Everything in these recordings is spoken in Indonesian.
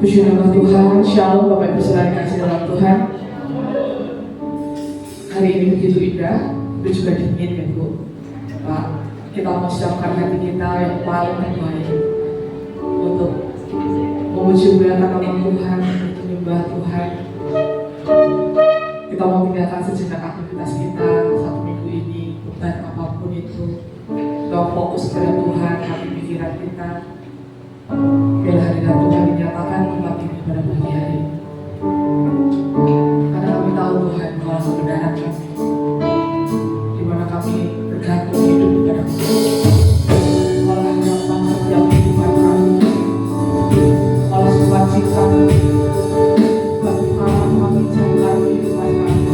Puji nama Tuhan, Shalom Bapak Ibu Saudara kasih dalam Tuhan. Hari ini begitu indah, itu juga dingin ya Bu. Pak, kita mau siapkan hati kita yang paling terbaik untuk memuji nama Tuhan, untuk menyembah Tuhan. Kita mau tinggalkan sejenak aktivitas kita satu minggu ini, beban apapun itu. Kita fokus kepada Tuhan, hati pikiran kita. Biarlah hadirat Tuhan dinyatakan tempat ini pada pagi hari ini. Karena kami tahu Tuhan bahwa sebenarnya kami, di mana kami bergantung hidup kepada Tuhan. Malah harapan setiap kehidupan kami, malah sukacita bagi kami jalan kehidupan kami.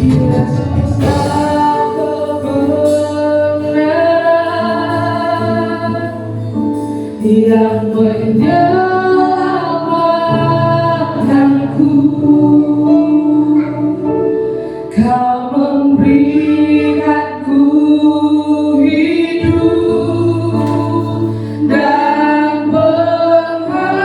Yesus yang menyelamatkanku, Kau memberikanku hidup dan pengharapan.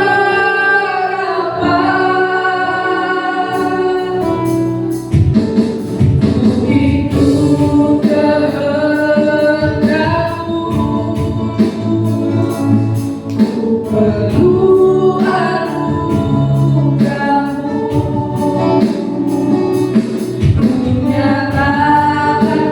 Ku ikut kehendakmu, perlu anugerahmu, ku nyatakan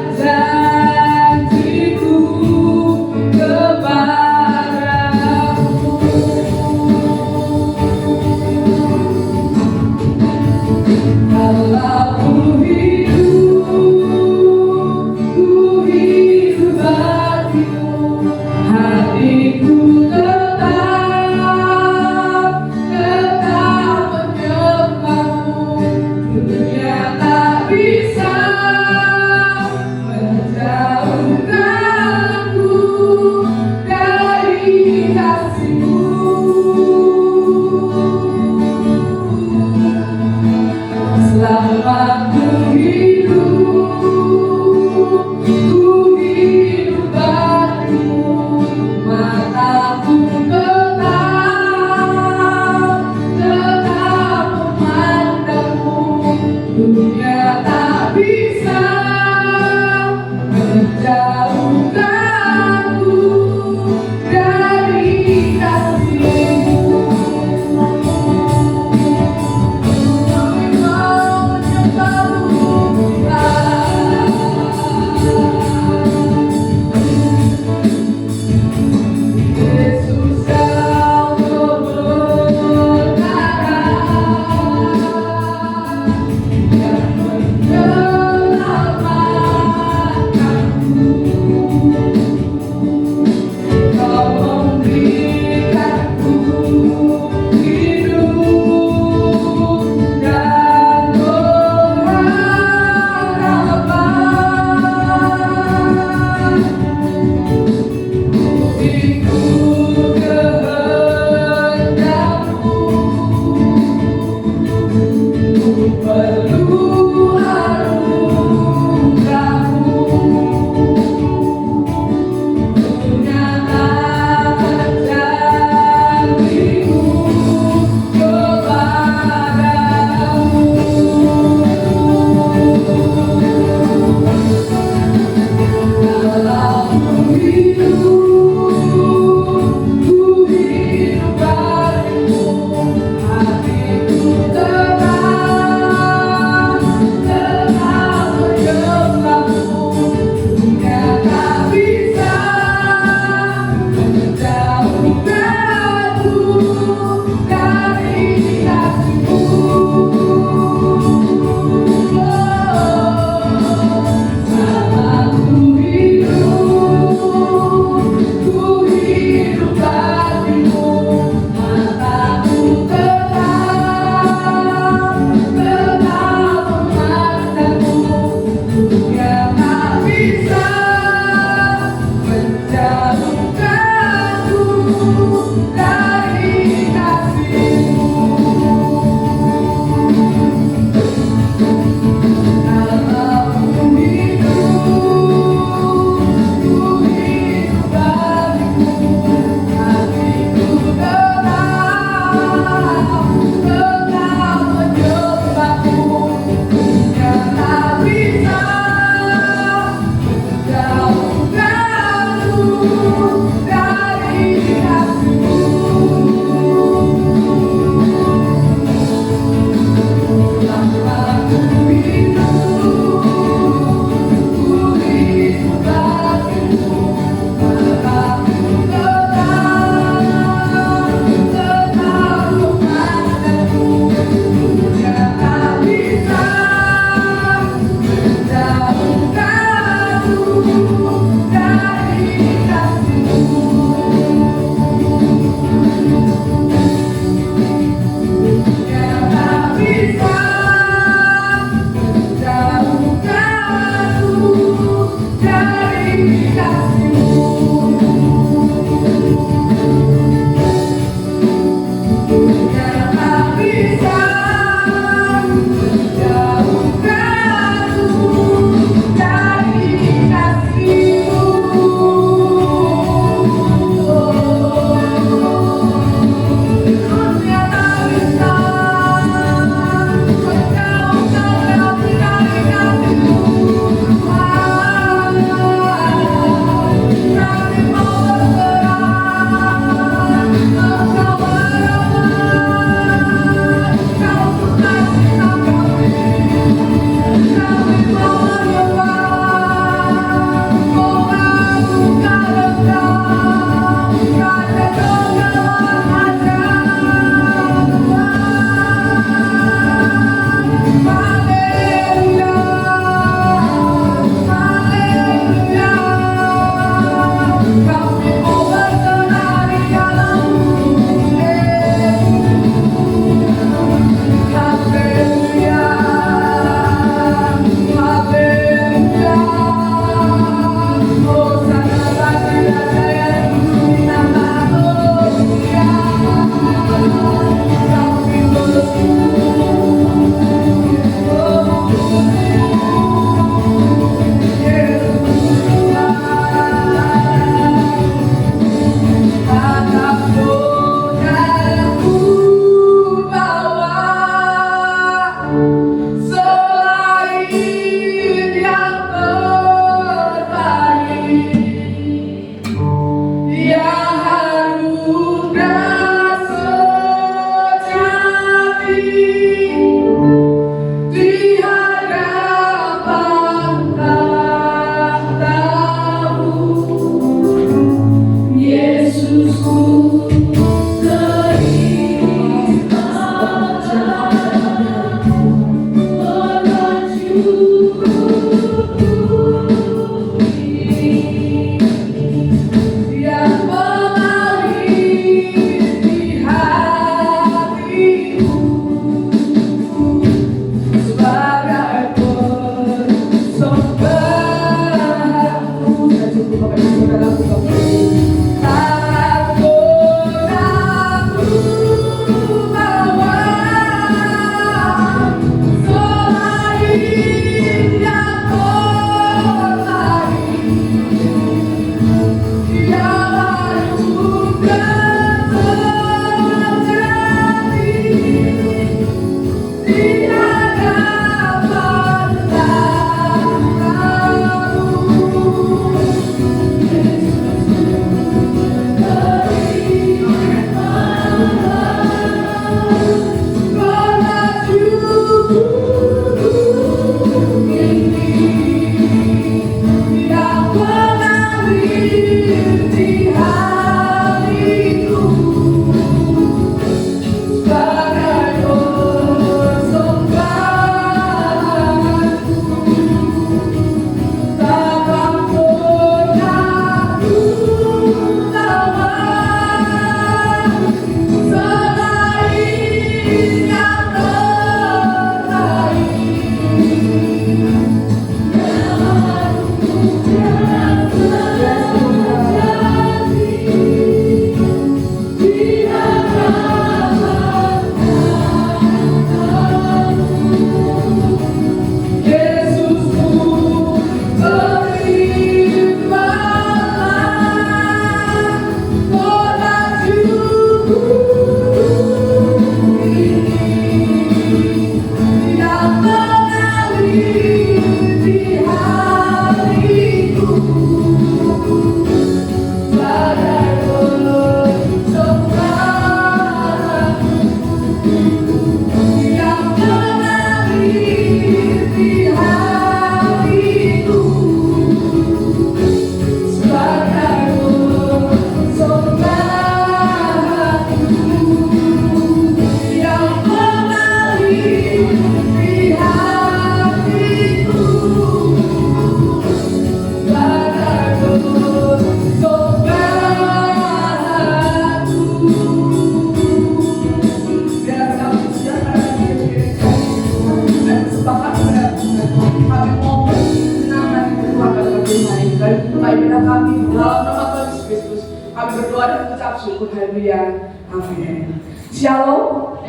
mengucap syukur. Haleluya. Amin. Shalom.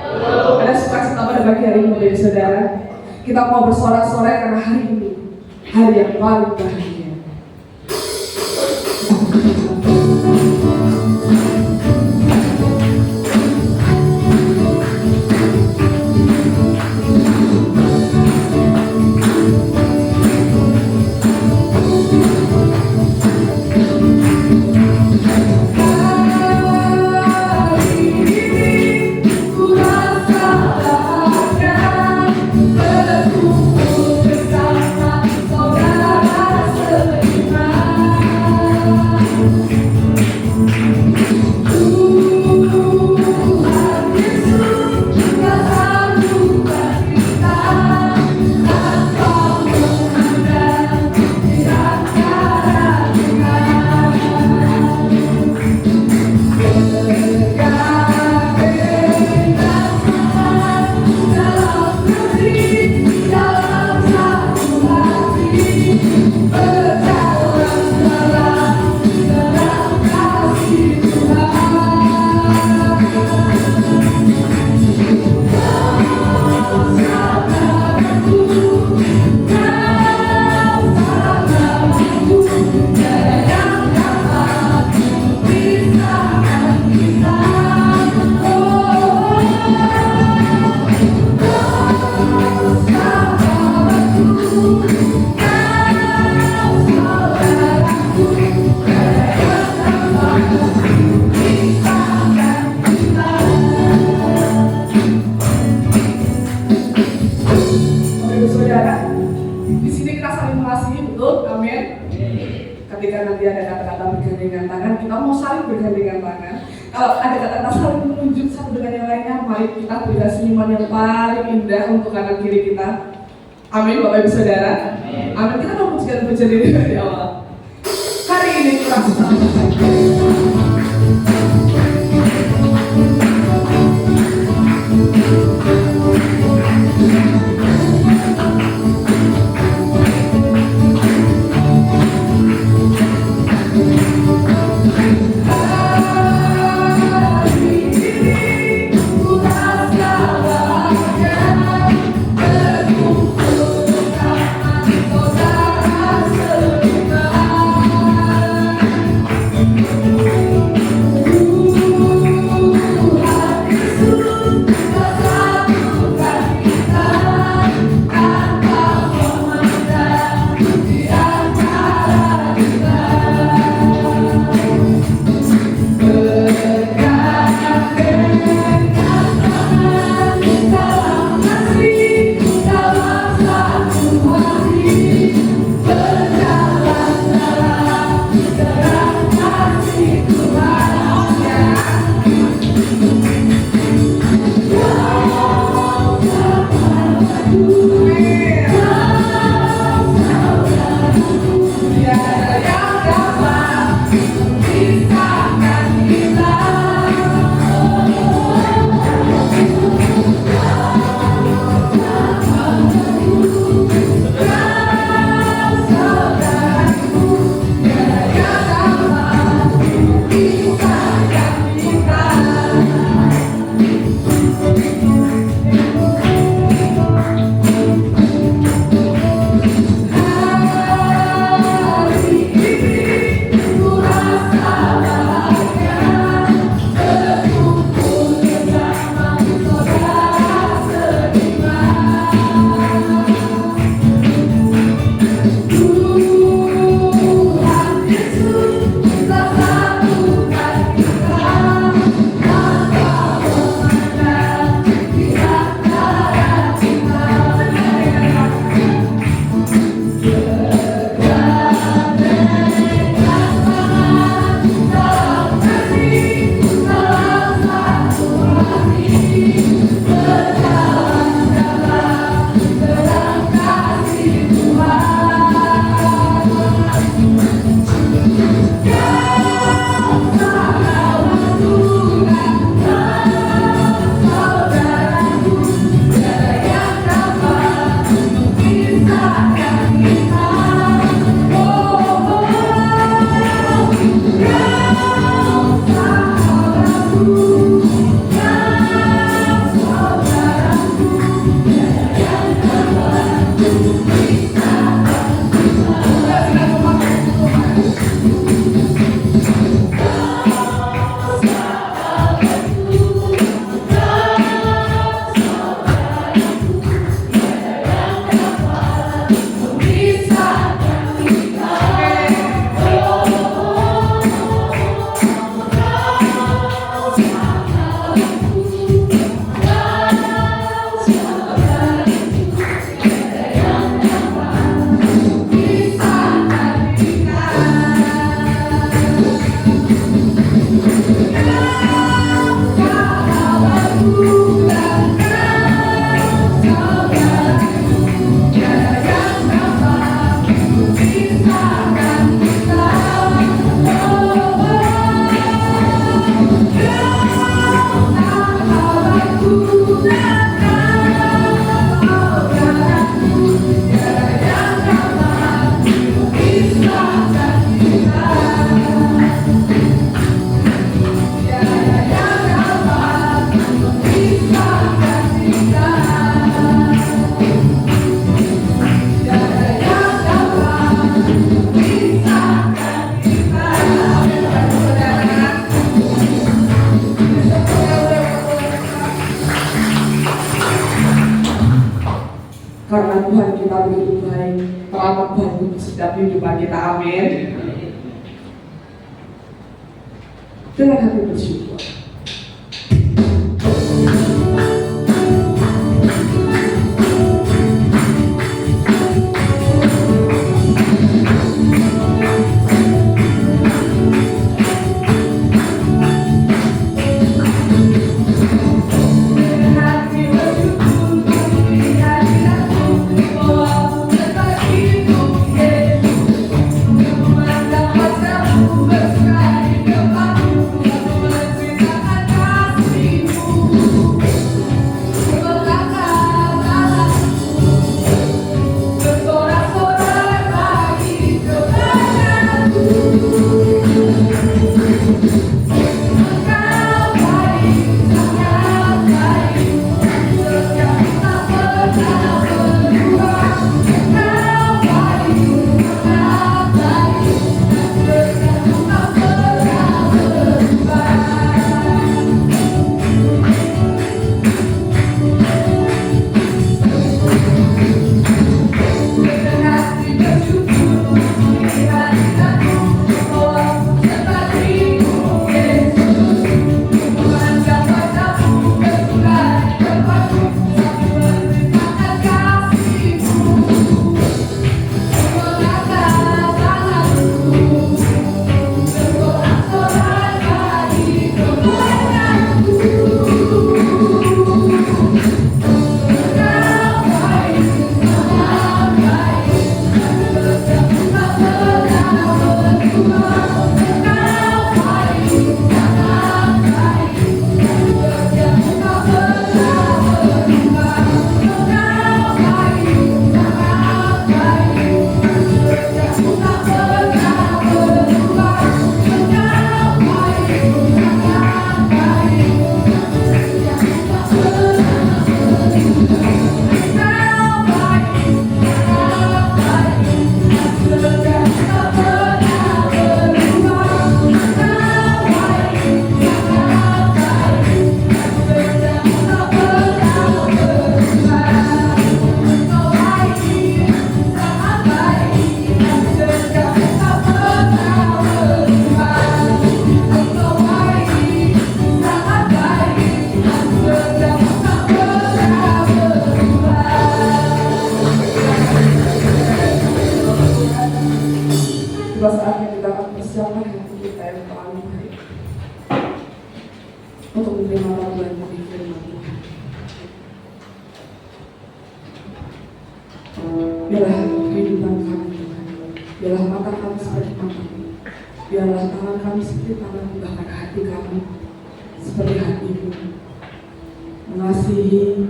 Ada sukacita pada pagi hari ini, Bapak Saudara. Kita mau bersorak-sorai karena hari ini hari yang paling bahagia. Ketika nanti ada kata-kata bergandengan tangan, kita mau saling bergandengan tangan. Kalau ada kata-kata saling menunjuk satu dengan yang lainnya, mari kita berikan senyuman yang paling indah untuk kanan kiri kita. Amin, Bapak Ibu Saudara. Amin. Kita mau pujikan diri dari awal. Hari ini kita bersama. kehidupan kita. Amin. Dengan hati bersyukur. Tiba saatnya kita akan persiapkan hati kita yang paling baik untuk menerima lagu yang dari firman Tuhan. Biarlah kehidupan kami Tuhan, biarlah mata kami seperti matamu, biarlah tangan kami seperti tanganmu, bahkan hati kami seperti hatimu, mengasihi,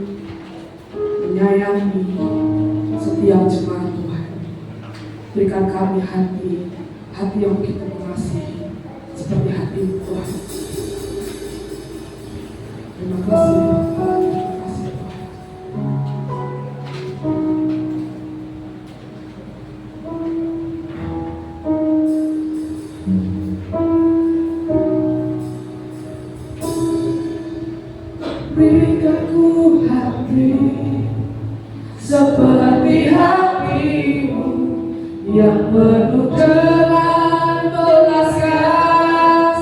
menyayangi setiap jemaat Tuhan. Berikan kami hati yang kita mengasihi seperti hati Tuhan. Terima kasih Tuhan, terima kasih Tuhan. Berikan ku hati seperti hatimu yang penuh dengan belas kasihan.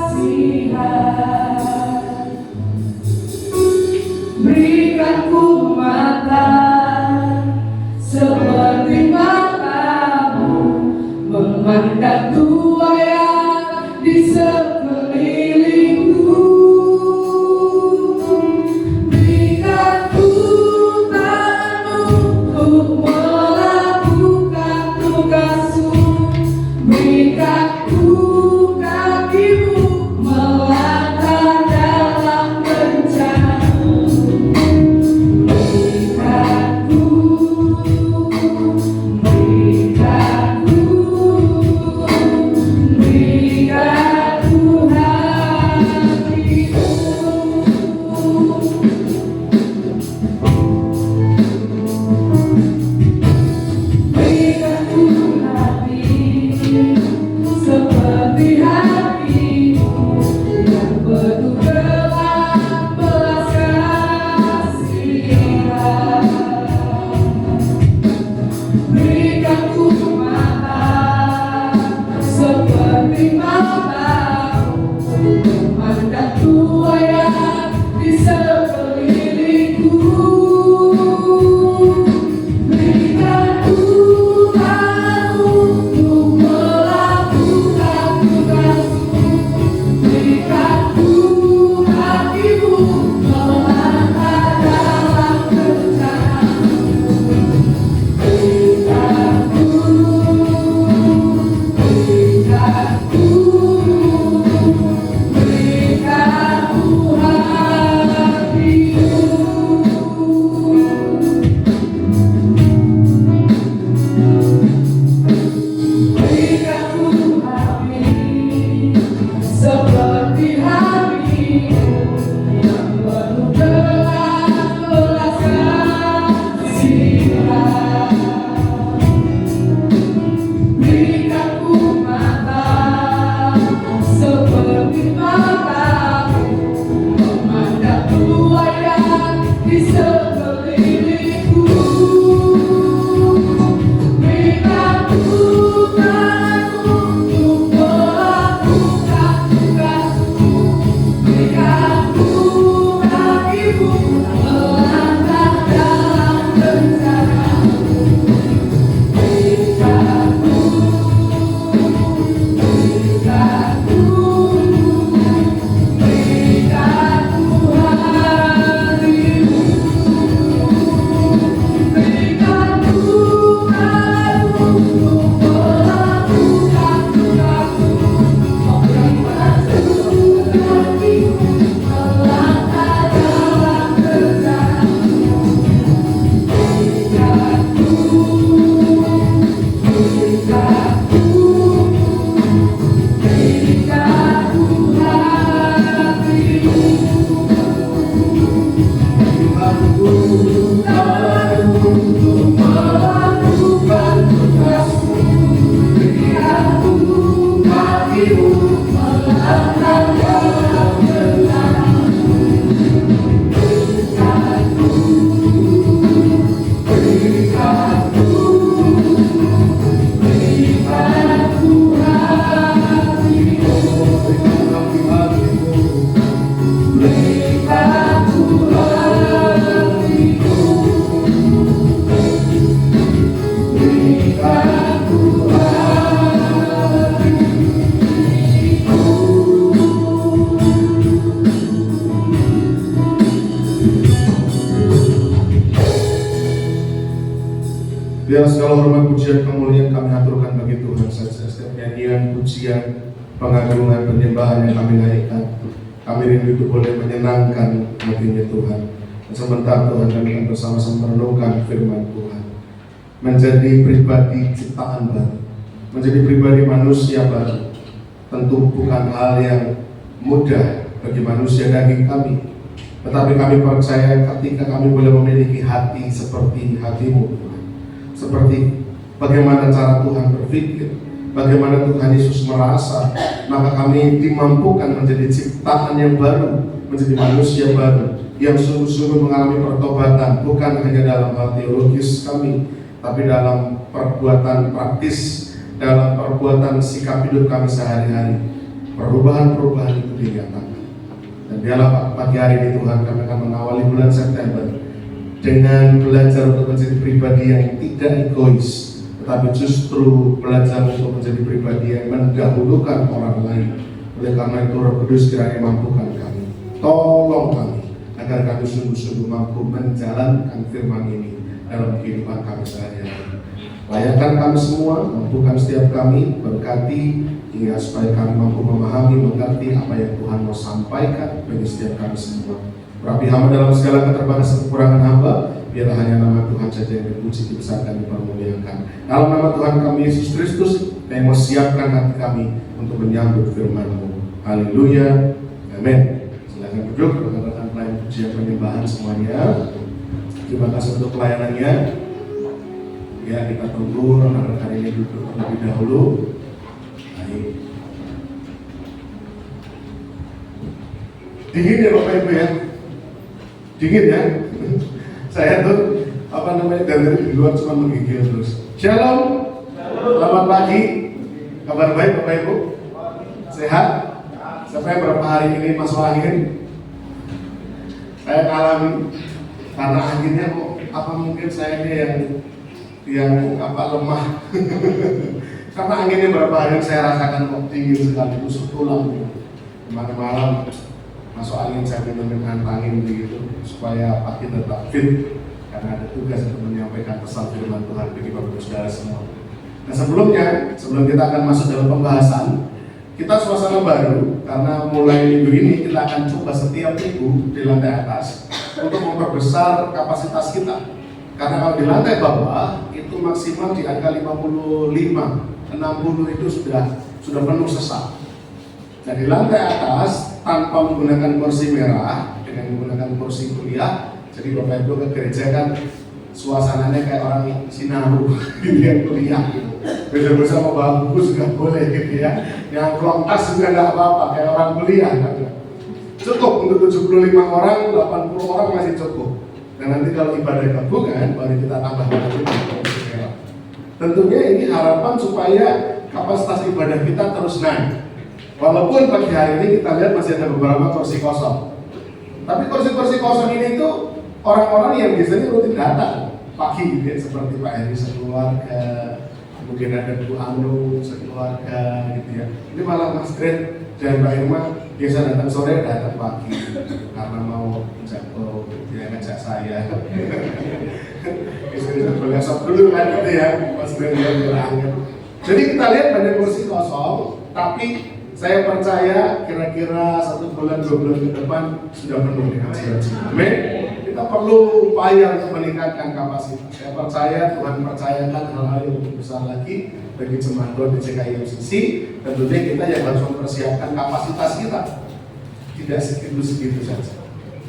Berikan ku mata seperti matamu, memandang Tuhan yang di sekelilingku. Berikan ku tanganmu untuk melakukan tugasmu. Berikan ku kakimu melangkah dalam rencanamu. Berikan ku Biar segala hormat, pujian, kemuliaan kami aturkan bagi Tuhan saja. Setiap nyanyian, pujian, pengagungan, penyembahan yang kami naikkan, kami rindu itu boleh menyenangkan hatinya Tuhan. Dan sebentar Tuhan kami akan bersama-sama merenungkan firman Tuhan, menjadi pribadi ciptaan baru, menjadi pribadi manusia baru. Tentu bukan hal yang mudah bagi manusia daging kami, tetapi kami percaya ketika kami boleh memiliki hati seperti hatimu Tuhan, seperti bagaimana cara Tuhan berpikir, bagaimana Tuhan Yesus merasa, maka kami dimampukan menjadi ciptaan yang baru, menjadi manusia baru yang sungguh-sungguh mengalami pertobatan, bukan hanya dalam hal teologis kami, tapi dalam perbuatan praktis, dalam perbuatan sikap hidup kami sehari-hari. Perubahan-perubahan itu dinyatakan. Dan biarlah pagi hari ini Tuhan, kami akan mengawali bulan September dengan belajar untuk menjadi pribadi yang tidak egois, tetapi justru belajar untuk menjadi pribadi yang mendahulukan orang lain. Oleh karena itu Roh Kudus kiranya mampukan kami, tolong kami, agar kami sungguh-sungguh mampu menjalankan firman ini dalam kehidupan kami sehari-hari. Layakkan kami semua, mampukan setiap kami, berkati hingga supaya kami mampu memahami, mengerti apa yang Tuhan mau sampaikan bagi setiap kami semua. Rapi hamba dalam segala keterbatasan kekurangan hamba, biarlah hanya nama Tuhan saja yang dipuji, dibesarkan, dipermuliakan. Dalam nama Tuhan kami Yesus Kristus, yang mau siapkan hati kami untuk menyambut firman-Mu. Haleluya, amin. Silakan duduk, rekan-rekan pelayan pujian penyembahan semuanya. Terima kasih untuk pelayanannya. Ya, kita tunggu rekan-rekan ini duduk terlebih dahulu. Baik. Dingin ya Bapak Ibu ya. Dingin ya, saya tuh dari luar cuma menggigil terus. Shalom, selamat pagi, kabar baik Bapak Ibu, sehat? Siapa yang berapa hari ini masuk angin? Saya alami karena anginnya kok apa mungkin saya ini yang lemah. Karena anginnya berapa hari saya rasakan kok dingin sekali, tusuk tulang. Kemarin-malam masuk angin saya minum angin begitu supaya pagi tetap fit, karena ada tugas untuk menyampaikan pesan firman Tuhan bagi Bapak Saudara semua. Nah sebelum kita akan masuk dalam pembahasan, kita suasana baru karena mulai minggu ini kita akan coba setiap minggu di lantai atas untuk memperbesar kapasitas kita. Karena kalau di lantai bawah itu maksimal di angka 55, 60 itu sudah penuh sesak. Dan di lantai atas tanpa menggunakan kursi merah, dengan menggunakan kursi kuliah, jadi Bapak Ibu ke gereja kan suasananya kayak orang Sinaru gitu yang kuliah gitu. Beda-beda mau bawa buku juga boleh gitu ya. Yang keluar tas juga nggak apa-apa, kayak orang kuliah gitu. Cukup untuk 75 orang, 80 orang masih cukup. Dan nanti kalau ibadah gabungan baru kita tambah lagi kursi merah. Tentunya ini harapan supaya kapasitas ibadah kita terus naik. Walaupun pagi hari ini kita lihat masih ada beberapa kursi kosong, tapi kursi-kursi kosong ini tuh orang-orang yang biasanya rutin datang pagi gitu ya, seperti Pak Heri sekeluarga, kemudian ada Bu Anu sekeluarga gitu ya. Ini malah Mas Gret dan Mbak Irma biasa datang sore, datang pagi karena mau jatuh dia ngajak saya. Istri boleh sok dulu kan gitu ya, Mas Gret dia bilang. Jadi kita lihat banyak kursi kosong, tapi saya percaya kira-kira 1 bulan 2 bulan ke depan sudah penuh dengan haji. Amin. Kita perlu upaya untuk meningkatkan kapasitas. Saya percaya Tuhan percayakan hal-hal yang lebih besar lagi bagi jemaat di CKI MCC. Tentunya kita yang harus mempersiapkan kapasitas kita. Tidak segitu-segitu saja.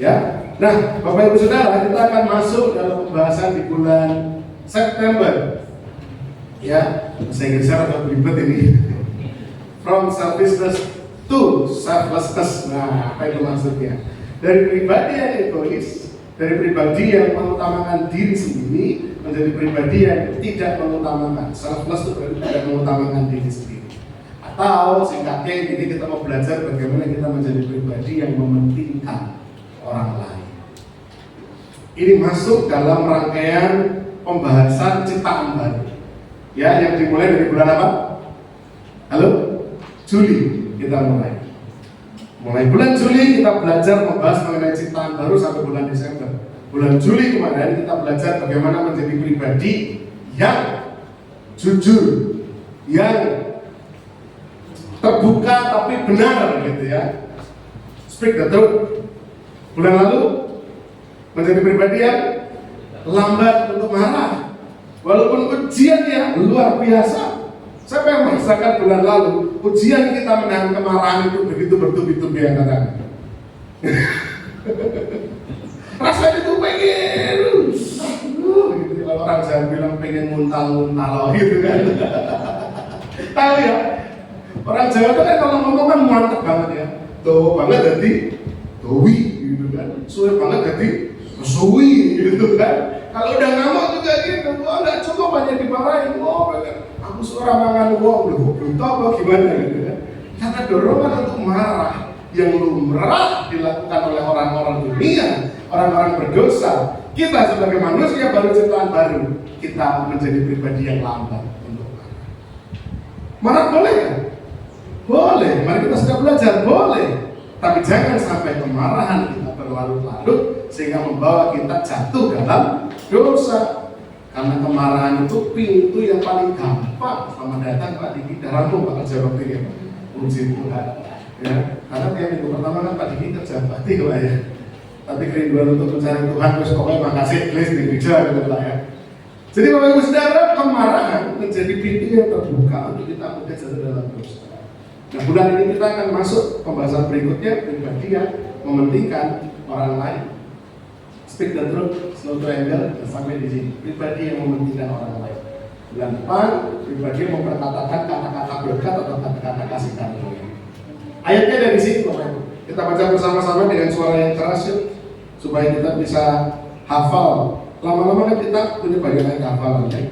Ya. Nah, Bapak Ibu Saudara, kita akan masuk dalam pembahasan di bulan September. Ya, saya geser agak ribet ini. From selfishness to Tuh, selflessness. Nah, apa itu maksudnya? Dari pribadi yang egois, dari pribadi yang mengutamakan diri sendiri, menjadi pribadi yang tidak mengutamakan. Selfless itu berarti tidak mengutamakan diri sendiri. Atau singkatnya ini kita mau belajar bagaimana kita menjadi pribadi yang mementingkan orang lain. Ini masuk dalam rangkaian pembahasan ciptaan baru. Ya, yang dimulai dari bulan apa? Halo? Juli. Kita mulai bulan Juli kita belajar membahas mengenai ciptaan baru sampai bulan Desember. Bulan Juli kemarin kita belajar bagaimana menjadi pribadi yang jujur, yang terbuka tapi benar gitu ya. Speak the truth. Bulan lalu menjadi pribadi yang lambat untuk marah, walaupun ujiannya luar biasa. Siapa yang merasakan bulan lalu ujian kita menahan kemarahan itu begitu bertubi-tubi antara rasanya itu pengen gitu. Kalau orang Jawa bilang pengen muntal-muntal gitu kan. Tahu ya, orang Jawa itu kan kalau ngomong kan mantep banget ya, tuh banget jadi dowi gitu kan, suwe banget jadi suwi gitu kan. Kalau udah ngamuk juga gitu, nggak cukup hanya dimarahin, aku suara mangan belum tahu apa gimana gitu kan. Karena dorongan untuk marah yang lumrah dilakukan oleh orang-orang dunia, orang-orang berdosa. Kita sebagai manusia baru ciptaan baru, kita menjadi pribadi yang lambat untuk marah. Marah boleh kan? Boleh, mari kita sudah belajar, boleh. Tapi jangan sampai kemarahan kita berlarut-larut sehingga membawa kita jatuh dalam dosa. Karena kemarahan itu pintu yang paling gampang. Selamat datang Pak Diki, darahmu bakal jawab ini ya Pak. Puji Tuhan ya. Karena kayak minggu pertama kan Pak Diki kerja bakti lah ya. Tapi kerinduan untuk mencari Tuhan, terus pokoknya makasih gelis di gereja gitu lah ya. Jadi Bapak Ibu Saudara, kemarahan menjadi pintu yang terbuka untuk kita mudah jatuh dalam dosa. Nah, bulan ini kita akan masuk pembahasan berikutnya, pribadi yang mementingkan orang lain. Speak the truth, slow to anger, sampai di sini. Pribadi yang mementingkan orang lain. Bulan depan, pribadi yang memperkatakan kata-kata berkat atau kata-kata kasih karunia. Ayatnya dari sini, Bapak Ibu. Kita baca bersama-sama dengan suara yang keras yuk, supaya kita bisa hafal. Lama-lama kan kita punya bagian ayat hafalan ya.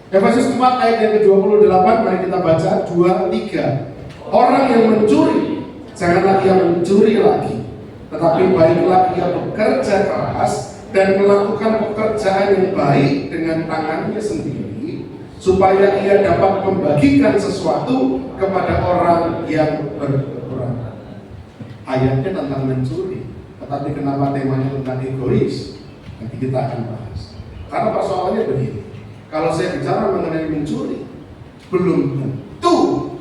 Efesus 4 ayat yang ke-28, mari kita baca 2-3. Orang yang mencuri, janganlah ia mencuri lagi, tetapi baiklah ia bekerja keras dan melakukan pekerjaan yang baik dengan tangannya sendiri, supaya ia dapat membagikan sesuatu kepada orang yang berkekurangan. Ayatnya tentang mencuri, tetapi kenapa temanya tentang egois? Nanti kita akan bahas. Karena persoalannya begini, kalau saya bicara mengenai mencuri, belum tentu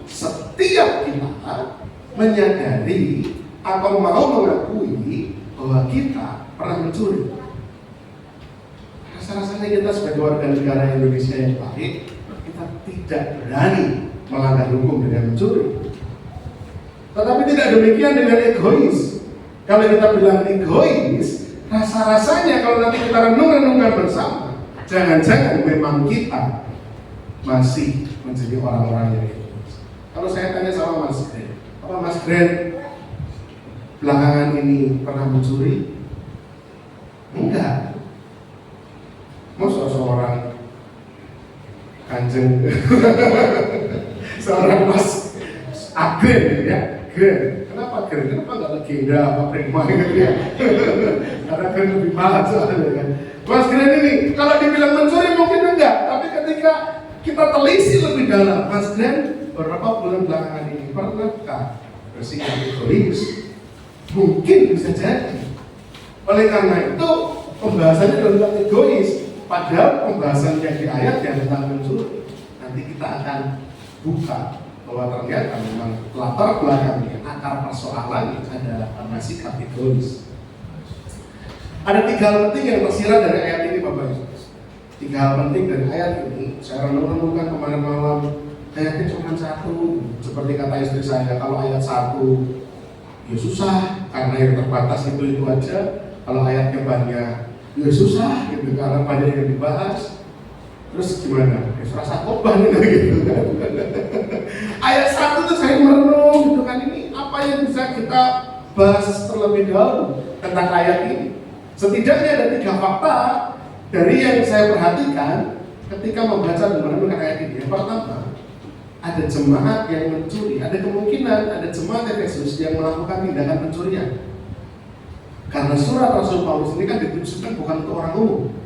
setiap kita menyadari atau mau mengakui bahwa kita pernah mencuri. Rasa-rasanya kita sebagai warga negara Indonesia yang baik, kita tidak berani melanggar hukum dengan mencuri. Tetapi tidak demikian dengan egois. Kalau kita bilang egois, rasa-rasanya kalau nanti kita renung-renungkan bersama, jangan-jangan memang kita masih menjadi orang-orang yang egois. Kalau saya tanya sama Mas Gren, apa Mas Gren belakangan ini pernah mencuri? Enggak. Masa seorang kanjeng seorang Mas Agren gitu ya, Gren. Kenapa Gren? Kenapa nggak legenda apa prima gitu ya? Karena Gren lebih mahal soalnya kan. Mas Gren ini kalau dibilang mencuri mungkin enggak, tapi ketika kita telisik lebih dalam, Mas Gren beberapa bulan belakangan ini pernahkah bersikap egois? Mungkin bisa jadi. Oleh karena itu pembahasannya tentang egois, padahal pembahasan yang di ayat yang tentang mencuri. Nanti kita akan buka bahwa ternyata memang latar belakangnya, akar persoalannya adalah karena sikap egois. Ada 3 hal penting yang tersirat dari ayat ini Bapak Ibu. 3 hal penting dari ayat ini. Saya renung-renungkan kemarin malam. Ayatnya cuma 1, seperti kata istri saya, kalau ayat 1 ya susah, karena yang terbatas itu aja. Kalau ayatnya banyak, ya susah gitu, karena banyak yang dibahas. Terus gimana? Ya serasa khotbah gitu kan. Ayat 1 tuh saya merenung gitu kan, ini apa Maka bahas terlebih dahulu tentang ayat ini. Setidaknya ada 3 fakta dari yang saya perhatikan ketika membaca dan merenungkan ayat ini. Yang pertama, ada jemaat yang mencuri. Ada kemungkinan ada jemaat Efesus yang melakukan tindakan pencurian. Karena surat Rasul Paulus ini kan ditujukan bukan untuk orang umum.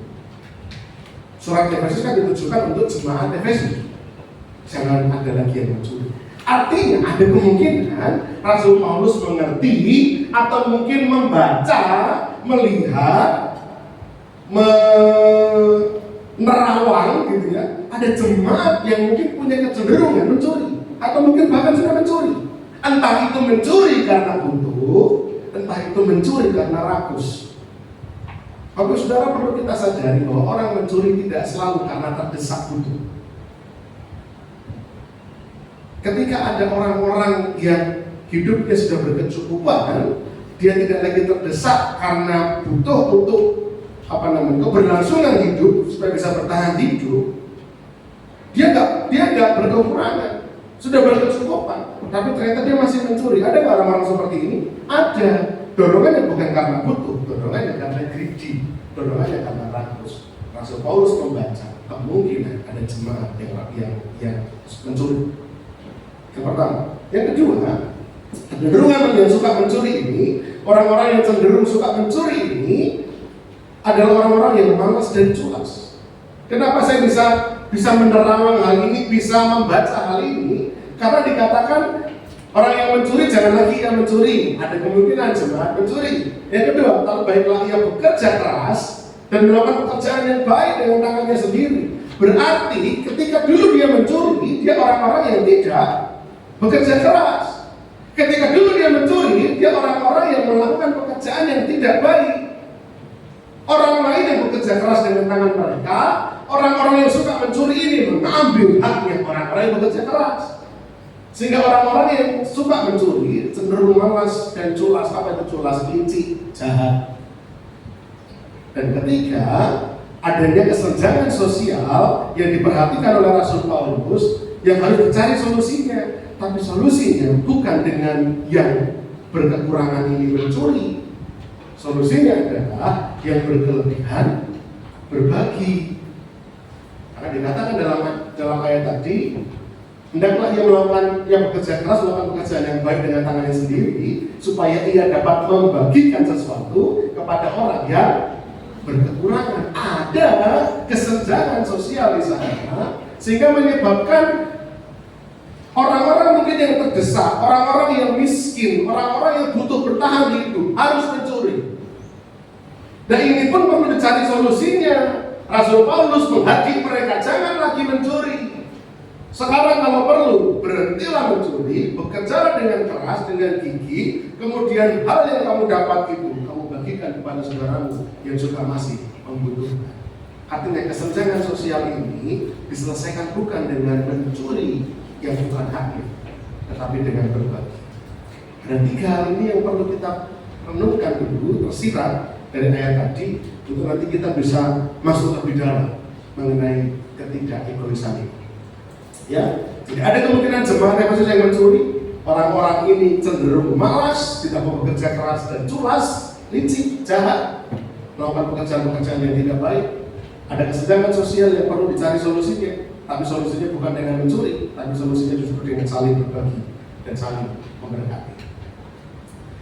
Surat Efesus kan ditujukan untuk jemaat Efesus. Jangan ada lagi yang mencuri. Artinya ada kemungkinan Rasul Paulus mengerti atau mungkin membaca, melihat, menerawang gitu ya. Ada jemaat yang mungkin punya kecenderungan mencuri atau mungkin bahkan sudah mencuri. Entah itu mencuri karena butuh, entah itu mencuri karena rakus. Bapak saudara, perlu kita sadari bahwa orang mencuri tidak selalu karena terdesak butuh. Ketika ada orang-orang yang hidupnya sudah berkecukupan, dia tidak lagi terdesak karena butuh untuk keberlangsungan hidup supaya bisa bertahan hidup. Dia nggak berkekurangan, sudah berkecukupan, tapi ternyata dia masih mencuri. Ada nggak orang-orang seperti ini? Ada. Dorongannya bukan karena butuh, dorongannya karena greedy, dorongannya karena rakus. Rasul Paulus membaca kemungkinan ada jemaat yang mencuri. Yang pertama. Yang kedua, kecenderungan yang suka mencuri ini, orang-orang yang cenderung suka mencuri ini adalah orang-orang yang malas dan culas. Kenapa saya bisa menerawang hal ini, bisa membaca hal ini? Karena dikatakan orang yang mencuri jangan lagi yang mencuri. Ada kemungkinan jemaat mencuri. Yang kedua, kalau baiklah ia bekerja keras dan melakukan pekerjaan yang baik dengan tangannya sendiri. Berarti ketika dulu dia mencuri, dia orang-orang yang tidak bekerja keras. Ketika dulu dia mencuri, dia orang-orang yang melakukan pekerjaan yang tidak baik. Orang lain yang bekerja keras dengan tangan mereka, orang-orang yang suka mencuri ini mengambil haknya orang-orang yang bekerja keras. Sehingga orang-orang yang suka mencuri cenderung malas dan culas. Apa itu culas? Licik, jahat. Dan ketiga, adanya kesenjangan sosial yang diperhatikan oleh Rasul Paulus yang harus dicari solusinya. Tapi solusinya bukan dengan yang berkekurangan ini mencuri. Solusinya adalah yang berkelebihan berbagi. Karena dikatakan dalam ayat tadi, hendaklah ia melakukan yang bekerja keras, melakukan pekerjaan yang baik dengan tangannya sendiri, supaya ia dapat membagikan sesuatu kepada orang yang berkekurangan. Ada kesenjangan sosial di sana, sehingga menyebabkan orang-orang mungkin yang terdesak, orang-orang yang miskin, orang-orang yang butuh bertahan hidup harus mencuri. Dan ini pun perlu dicari solusinya. Rasul Paulus menghadiri mereka, jangan lagi mencuri. Sekarang kalau perlu, berhentilah mencuri, bekerja dengan keras, dengan gigih. Kemudian hal yang kamu dapat itu, kamu bagikan kepada saudaramu yang juga masih membutuhkan. Artinya kesenjangan sosial ini diselesaikan bukan dengan mencuri yang bukan haknya, tetapi dengan berbagi. Dan 3 hal ini yang perlu kita renungkan dulu, tersirat dari ayat tadi, untuk nanti kita bisa masuk lebih dalam mengenai ketidak-egoisan ini. Ya, jadi ada kemungkinan jemaat Efesus yang mencuri. Orang-orang ini cenderung malas, tidak mau bekerja keras dan culas, licik, jahat, melakukan pekerjaan-pekerjaan yang tidak baik. Ada kesenjangan sosial yang perlu dicari solusinya. Tapi solusinya bukan dengan mencuri, tapi solusinya justru dengan saling berbagi dan saling memberkati.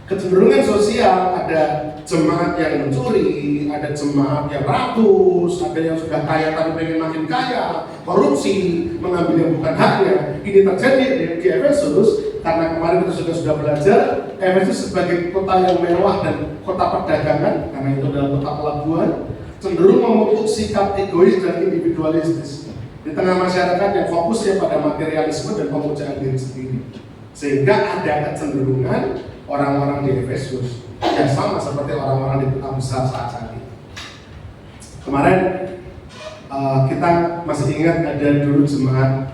Kecenderungan sosial, ada jemaat yang mencuri, ada jemaat yang rakus, ada yang sudah kaya tapi pengen makin kaya, korupsi, mengambil yang bukan haknya. Ini terjadi di Efesus karena kemarin kita sudah belajar Efesus sebagai kota yang mewah dan kota perdagangan, karena itu adalah kota pelabuhan, cenderung memupuk sikap egois dan individualistis di tengah masyarakat yang fokusnya pada materialisme dan pemujaan diri sendiri. Sehingga ada kecenderungan orang-orang di Efesus yang sama seperti orang-orang di kota besar saat ini. Kemarin kita masih ingat ada dulu jemaat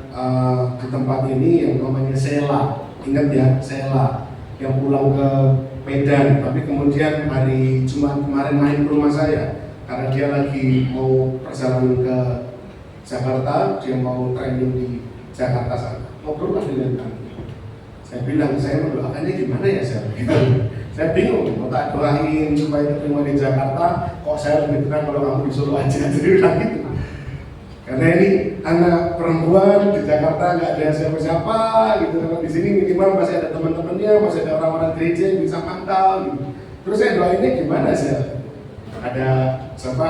di tempat ini yang namanya Sela. Ingat ya, Sela yang pulang ke Medan, tapi kemudian hari Jumat kemarin main ke rumah saya karena dia lagi mau perjalanan ke Jakarta, dia mau training di Jakarta sana. Ngobrol dengan kami. Saya bilang, saya mendoakannya gimana ya saya? Gitu. Saya bingung, mau tak doain supaya diterima di Jakarta, kok saya lebih tenang kalau kamu di Solo aja, jadi bilang gitu. Karena ini anak perempuan di Jakarta nggak ada siapa-siapa gitu, kalau di sini minimal masih ada teman-temannya, masih ada orang-orang gereja yang bisa mantau gitu. Terus saya doainnya gimana sih? Ada siapa?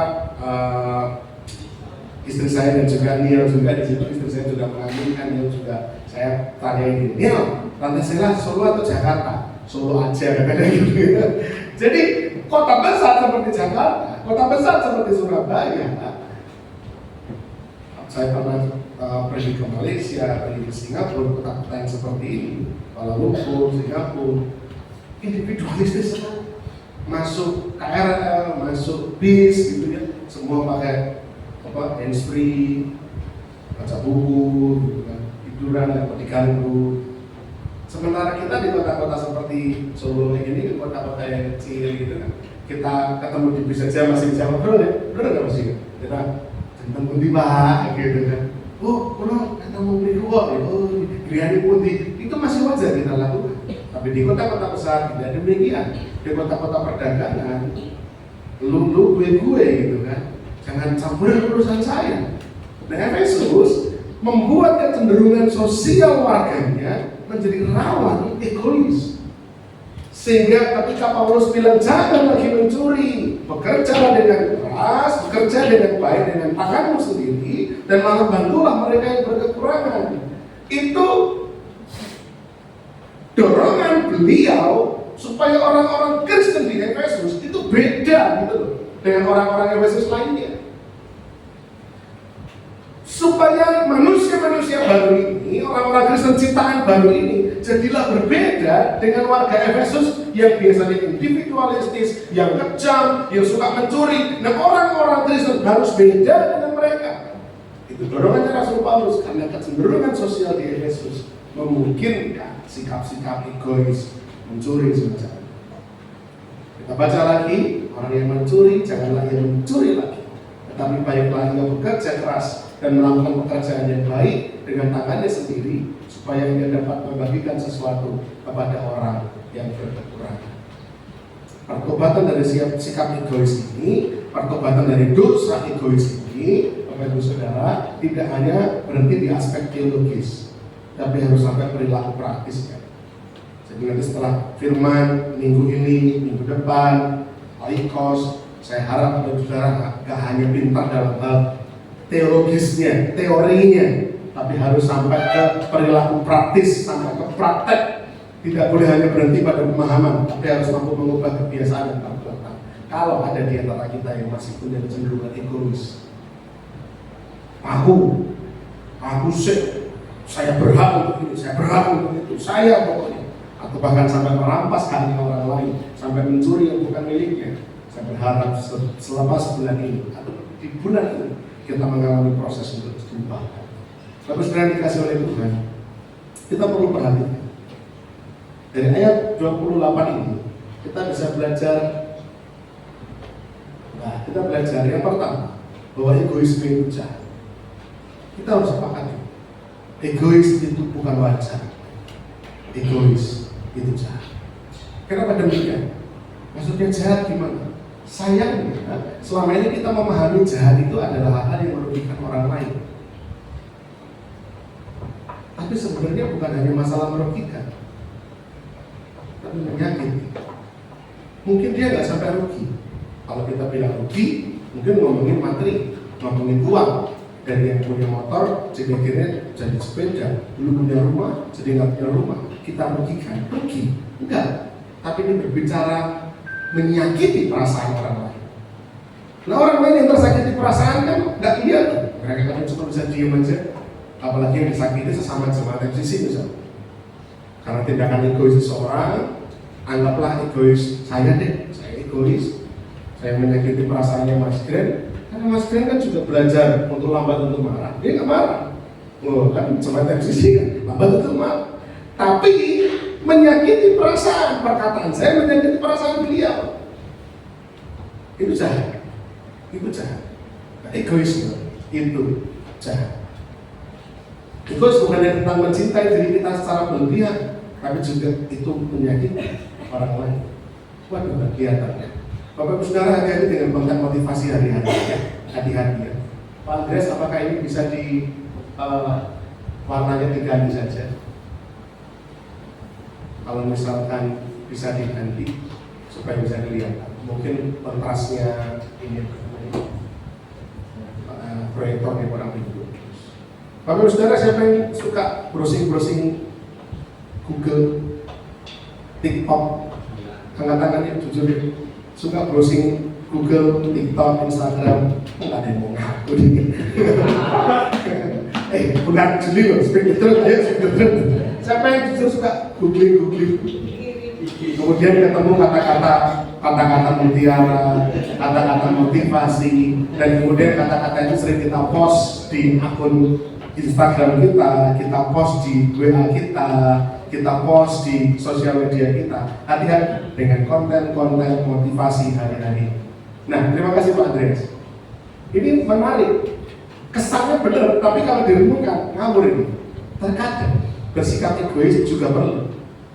Istri saya dan juga Niel juga di situ, istri saya juga mengaminkan, Niel juga saya tanya ini, Niel, Tante Sela Solo atau Jakarta? Solo aja katanya gitu. Jadi kota besar seperti Jakarta, kota besar seperti Surabaya, saya pernah pergi ke Malaysia, pergi ke Singapura, kota-kota yang seperti ini, Kuala Lumpur, Singapura, individualistis sekali. Masuk KRL, masuk bis gitu ya, semua pakai handsfree, baca buku, gitu kan, tiduran, dapat diganggu. Sementara kita di kota-kota seperti Solo ini, kota-kota yang kecil gitu kan, kita ketemu di bis saja masih jawab bro nggak masih kita tentang pundi pak gitu kan, kalau kita mau beli kok, biryani pundi itu masih wajar kita lakukan. Tapi di kota-kota besar tidak demikian. Di kota-kota perdagangan, lu gue gitu kan, jangan campurin urusan saya. Nah, Efesus membuat kecenderungan sosial warganya menjadi rawan egois. Sehingga ketika Paulus bilang jangan lagi mencuri, bekerja dengan keras, bekerja dengan baik dengan tanganmu sendiri, dan malah bantulah mereka yang berkekurangan. Itu dorongan beliau supaya orang-orang Kristen di Efesus itu beda gitu loh dengan orang-orang Efesus lainnya. Supaya manusia-manusia baru ini, orang-orang Kristen ciptaan baru ini, jadilah berbeda dengan warga Efesus yang biasanya individualistis, yang kejam, yang suka mencuri. Nah, orang-orang Kristen harus beda dengan mereka. Itu dorongannya Rasul Paulus, karena kecenderungan sosial di Efesus memungkinkan sikap-sikap egois, mencuri semacam. Kita baca lagi, orang yang mencuri, janganlah ia mencuri lagi, tetapi baiklah ia bekerja keras dan melakukan pekerjaan yang baik dengan tangannya sendiri, supaya ia dapat membagikan sesuatu kepada orang yang berkekurangan. Pertobatan dari sikap egois ini, pertobatan dari dosa egois ini, Bapak Ibu Saudara, tidak hanya berhenti di aspek teologis, tapi harus sampai perilaku praktis ya. Jadi nanti setelah firman minggu ini, minggu depan, Oikos, saya harap Bapak Ibu Saudara gak hanya pintar dalam hal teologisnya, teorinya, tapi harus sampai ke perilaku praktis, sampai ke praktek. Tidak boleh hanya berhenti pada pemahaman, tapi harus mampu mengubah kebiasaan dan perbuatan. Kalau ada di antara kita yang masih punya kecenderungan egois, aku sih, saya berhak untuk ini, saya berhak untuk itu, saya pokoknya, atau bahkan sampai merampas harta orang lain, sampai mencuri yang bukan miliknya. Saya berharap selama sebulan ini atau di bulan ini kita mengalami proses untuk berubah. Bapak Saudara dikasih oleh Tuhan, kita perlu perhatikan. Dari ayat 28 ini, kita bisa belajar. Nah, kita belajar yang pertama, bahwa egoisme itu jahat. Kita harus sepakati, egois itu bukan wajar. Egois itu jahat. Kenapa demikian? Maksudnya jahat gimana? Sayangnya, selama ini kita memahami jahat itu adalah hal yang merugikan orang lain. Tapi sebenarnya bukan hanya masalah merugikan, tapi menyakiti. Mungkin dia nggak sampai rugi. Kalau kita bilang rugi, mungkin ngomongin materi, ngomongin uang. Dari yang punya motor, jadi akhirnya jadi sepeda. Dulu punya rumah, jadi nggak punya rumah. Kita rugikan, rugi? Enggak. Tapi ini berbicara menyakiti perasaan orang lain. Nah, orang lain yang tersakiti perasaan kan nggak lihat. Mereka kan cuma bisa diem aja. Apalagi yang disakiti sesama jemaat FCC misalnya. Karena tindakan egois seseorang, anggaplah egois saya deh, saya egois, saya menyakiti perasaannya Mas Gren. Karena Mas Gren kan juga belajar untuk lambat untuk marah. Dia nggak marah. Oh, kan jemaat FCC kan lambat untuk marah. Tapi menyakiti perasaan, perkataan saya menyakiti perasaan beliau. Itu jahat. Itu jahat. Nah, egoisme itu jahat. Egois bukan tentang mencintai diri kita secara berlebihan, tapi juga itu menyakiti orang lain. Waduh, kelihatan ya. Bapak Ibu Saudara, hati-hati dengan konten motivasi hari-hari ya. Hati-hati ya. Pak Andreas, apakah ini bisa di warnanya diganti saja? Kalau misalkan bisa diganti supaya bisa dilihat, mungkin kontrasnya ini proyektornya kurang begitu. Bapak Ibu Saudara, siapa yang suka browsing Google, TikTok? Angkat tangannya, jujur ya. Suka browsing Google, TikTok, Instagram? Enggak ada yang mau ngaku nih. Bukan jeli loh, speak the truth, ayo speak the truth. Siapa yang jujur suka googling? Kemudian ketemu kata-kata mutiara, kata-kata motivasi, dan kemudian kata-kata itu sering kita post di akun Instagram kita post di WA kita post di sosial media kita. Hati-hati dengan konten-konten motivasi hari-hari. Nah, terima kasih Pak Andreas. Ini menarik. Kesannya benar, tapi kalau direnungkan, ngawur ini. Terkadang bersikap egois juga perlu.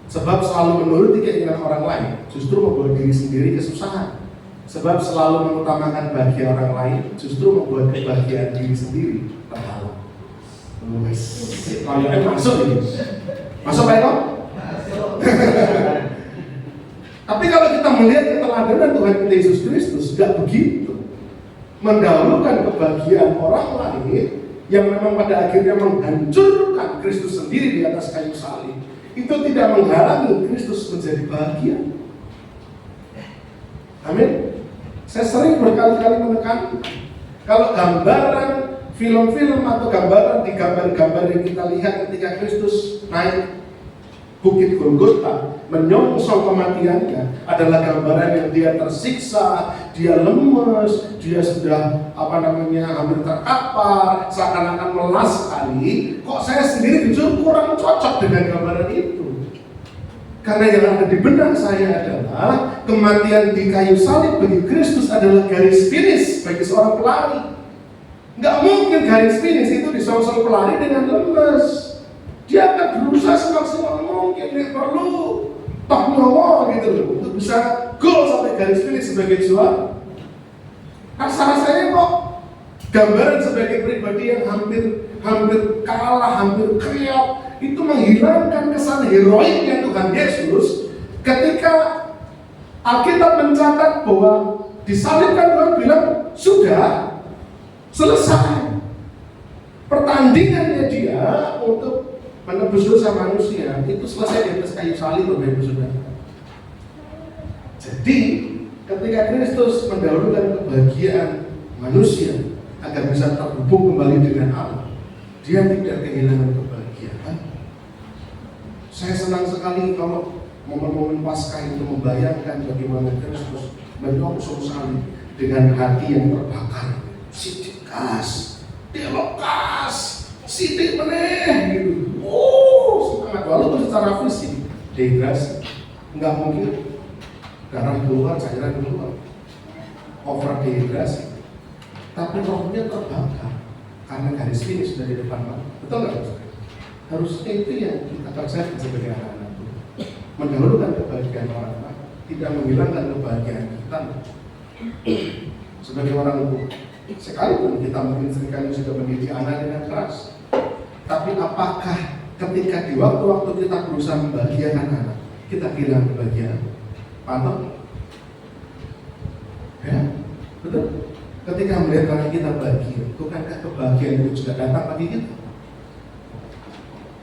Sebab selalu menuruti keinginan orang lain justru membuat diri sendiri kesusahan. Sebab selalu mengutamakan bahagia orang lain justru membuat kebahagiaan diri sendiri terhalang. Masuk ini. Masuk Pak Eko? Tapi kalau kita melihat keteladanan Tuhan kita Yesus Kristus, tidak begitu. Mendahulukan kebahagiaan orang lain yang memang pada akhirnya menghancurkan Kristus sendiri di atas kayu salib, itu tidak menghalangi Kristus menjadi bahagia. Amin. Saya sering berkali-kali menekan, kalau gambaran film-film atau gambaran di gambar-gambar yang kita lihat ketika Kristus naik Bukit Golgota, menyongsong kematiannya, adalah gambaran yang dia tersiksa, dia lemes, dia sudah hampir terkapar, seakan-akan melas sekali. Kok saya sendiri jujur kurang cocok dengan gambaran itu? Karena yang ada di benak saya adalah kematian di kayu salib bagi Kristus adalah garis finish bagi seorang pelari. Nggak mungkin garis finish itu disongsong pelari dengan lemes. Dia akan berusaha semaksimal mungkin, dia perlu toh nyawa gitu loh, untuk bisa gol sampai garis finish sebagai juara. Rasa-rasanya kok gambaran sebagai pribadi yang hampir kalah, hampir kriok, itu menghilangkan kesan heroiknya Tuhan Yesus ketika Alkitab mencatat bahwa disalibkan. Tuhan bilang sudah selesai pertandingannya dia untuk menebus dosa manusia, itu selesai di atas kayu salib, Bapak Ibu Saudara. Jadi ketika Kristus mendahulukan kebahagiaan manusia agar bisa terhubung kembali dengan Allah, dia tidak kehilangan kebahagiaan. Saya senang sekali kalau momen-momen Paskah itu membayangkan bagaimana Kristus menyongsong salib dengan hati yang terbakar. Sidik kas, delokas, sidik meneh gitu. Semangat, walaupun secara fisik dehidrasi, nggak mungkin darah keluar, cairan keluar, over dehidrasi, tapi rohnya terbakar karena garis finish dari depan mata. Betul nggak? Harusnya itu yang kita percaya sebagai anak-anak Tuhan, mendahulukan kebahagiaan orang lain, tidak menghilangkan kebahagiaan kita sebagai orang tua. Sekalipun kita mungkin seringkali sudah mendidik anak dengan keras, tapi apakah ketika di waktu-waktu kita berusaha membahagiakan anak, kita kehilangan kebahagiaan? Pantau? Ya, betul. Ketika melihat anak kita bahagia, bukankah kebahagiaan itu juga datang bagi kita?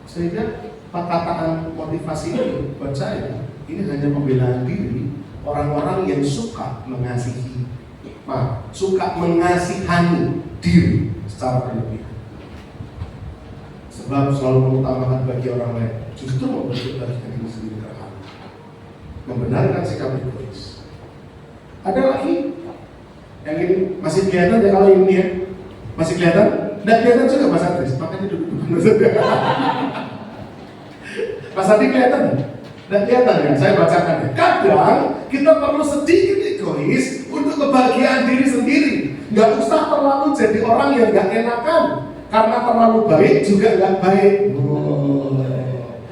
Sehingga perkataan motivasi ini buat saya, ini hanya pembelaan diri orang-orang yang suka mengasihi, suka mengasihani diri secara berlebihan. Sebab selalu mengutamakan bagi orang lain justru membuat kebahagiaan diri sendiri terhalang. Membenarkan sikap egois. Ada lagi yang ini masih kelihatan ya, kalau ini ya masih kelihatan? Tidak kelihatan juga Mas Andres, makanya duduk Mas Andres. Mas Adi kelihatan? Tidak kelihatan ya, saya bacakan ya. Kadang kita perlu sedikit egois untuk kebahagiaan diri sendiri. Nggak usah terlalu jadi orang yang nggak enakan, karena terlalu baik juga nggak baik.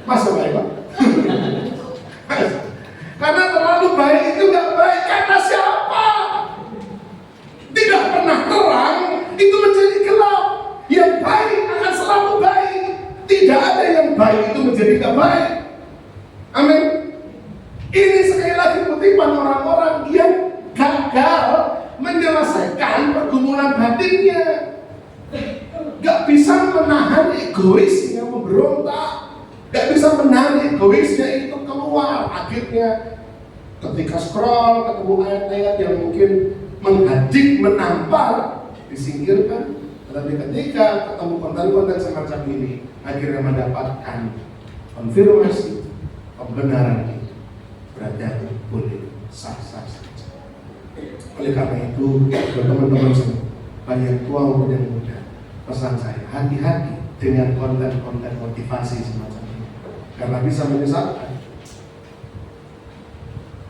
Masuk Pak Eko? menjadi gak baik. Amin. Ini sekali lagi kutipan orang-orang yang gagal menyelesaikan pergumulan batinnya. Gak bisa menahan egoisnya memberontak, gak bisa menahan egoisnya itu keluar. Akhirnya ketika scroll ketemu ayat-ayat yang mungkin menghadik, menampar, disingkirkan. Tetapi ketika ketemu konten-konten semacam ini, akhirnya mendapatkan konfirmasi kebenaran itu. Berarti boleh sah-sah saja. Oleh karena itu, buat teman-teman semua, baik yang tua maupun yang muda, pesan saya, hati-hati dengan konten-konten motivasi semacam ini, karena bisa menyesatkan.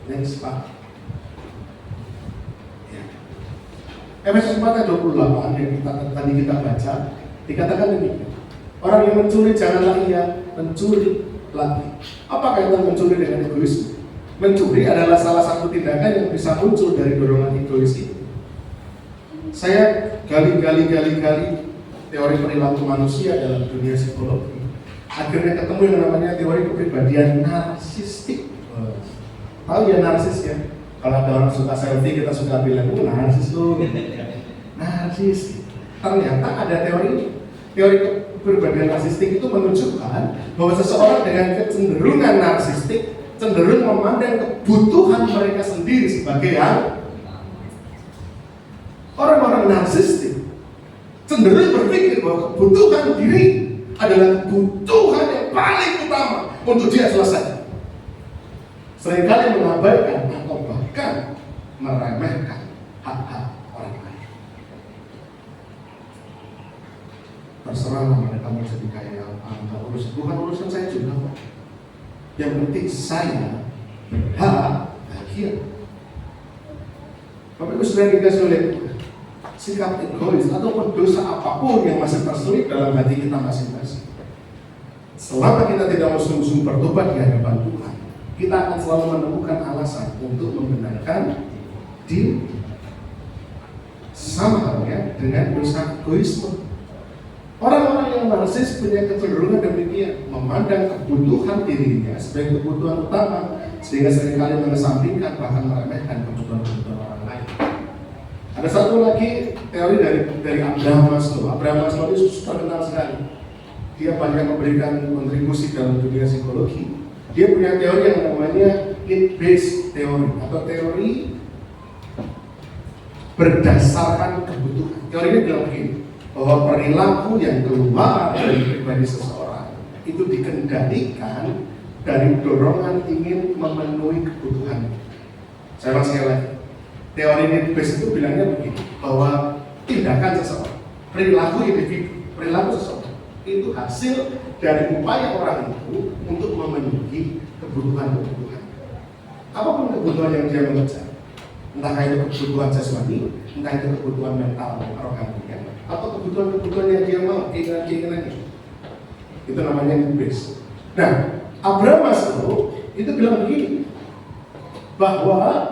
Next Pak. Ya. Efesus 4 ayat 28 yang tadi kita baca, dikatakan demikian. Orang yang mencuri janganlah ia mencuri lagi. Apa kaitan mencuri dengan egoisme? Mencuri adalah salah satu tindakan yang bisa muncul dari dorongan egois itu. Saya gali teori perilaku manusia dalam dunia psikologi. Akhirnya ketemu yang namanya teori kepribadian narsistik. Tahu ya narsis ya? Kalau ada orang suka selfie, kita suka bilang, narsis tuh. Narsis. Ternyata ada teori kepribadian narsistik itu menunjukkan bahwa seseorang dengan kecenderungan narsistik cenderung memandang kebutuhan mereka sendiri sebagai yang orang-orang narsistik cenderung berpikir bahwa kebutuhan diri adalah kebutuhan yang paling utama untuk dia selesai. Seringkali mengabaikan atau bahkan meremehkan hak-hak orang lain. Terserah mereka mau jadi kaya apa, bukan urusan saya juga. Yang penting saya bahagia. Bapak Ibu sudah dikasih oleh sikap egois ataupun dosa apapun yang masih terselip dalam hati kita masing-masing. Selama kita tidak langsung bertobat di hadapan Tuhan, kita akan selalu menemukan alasan untuk membenarkan diri. Sama halnya dengan dosa egoisme. Orang-orang yang narsis punya kecenderungan demikian, memandang kebutuhan dirinya sebagai kebutuhan utama, sehingga seringkali mengesampingkan bahkan meremehkan kebutuhan orang lain. Ada satu lagi teori dari Abraham Maslow. Abraham Maslow itu terkenal sekali. Dia banyak memberikan kontribusi dalam dunia psikologi. Dia punya teori yang namanya need-based theory atau teori berdasarkan kebutuhan. Teorinya bilang begini, bahwa perilaku yang keluar dari pribadi seseorang itu dikendalikan dari dorongan ingin memenuhi kebutuhan. Saya ulang sekali lagi. Teori need-based itu bilangnya begini, bahwa tindakan seseorang, perilaku individu, perilaku seseorang itu hasil dari upaya orang itu untuk memenuhi kebutuhan-kebutuhan. Apapun kebutuhan yang dia mengejar, entah itu kebutuhan jasmani, entah itu kebutuhan mental, rohaninya, atau kebutuhan-kebutuhan yang dia mau, keinginan-keinginannya. Itu namanya need-based. Nah, Abraham Maslow itu bilang begini, bahwa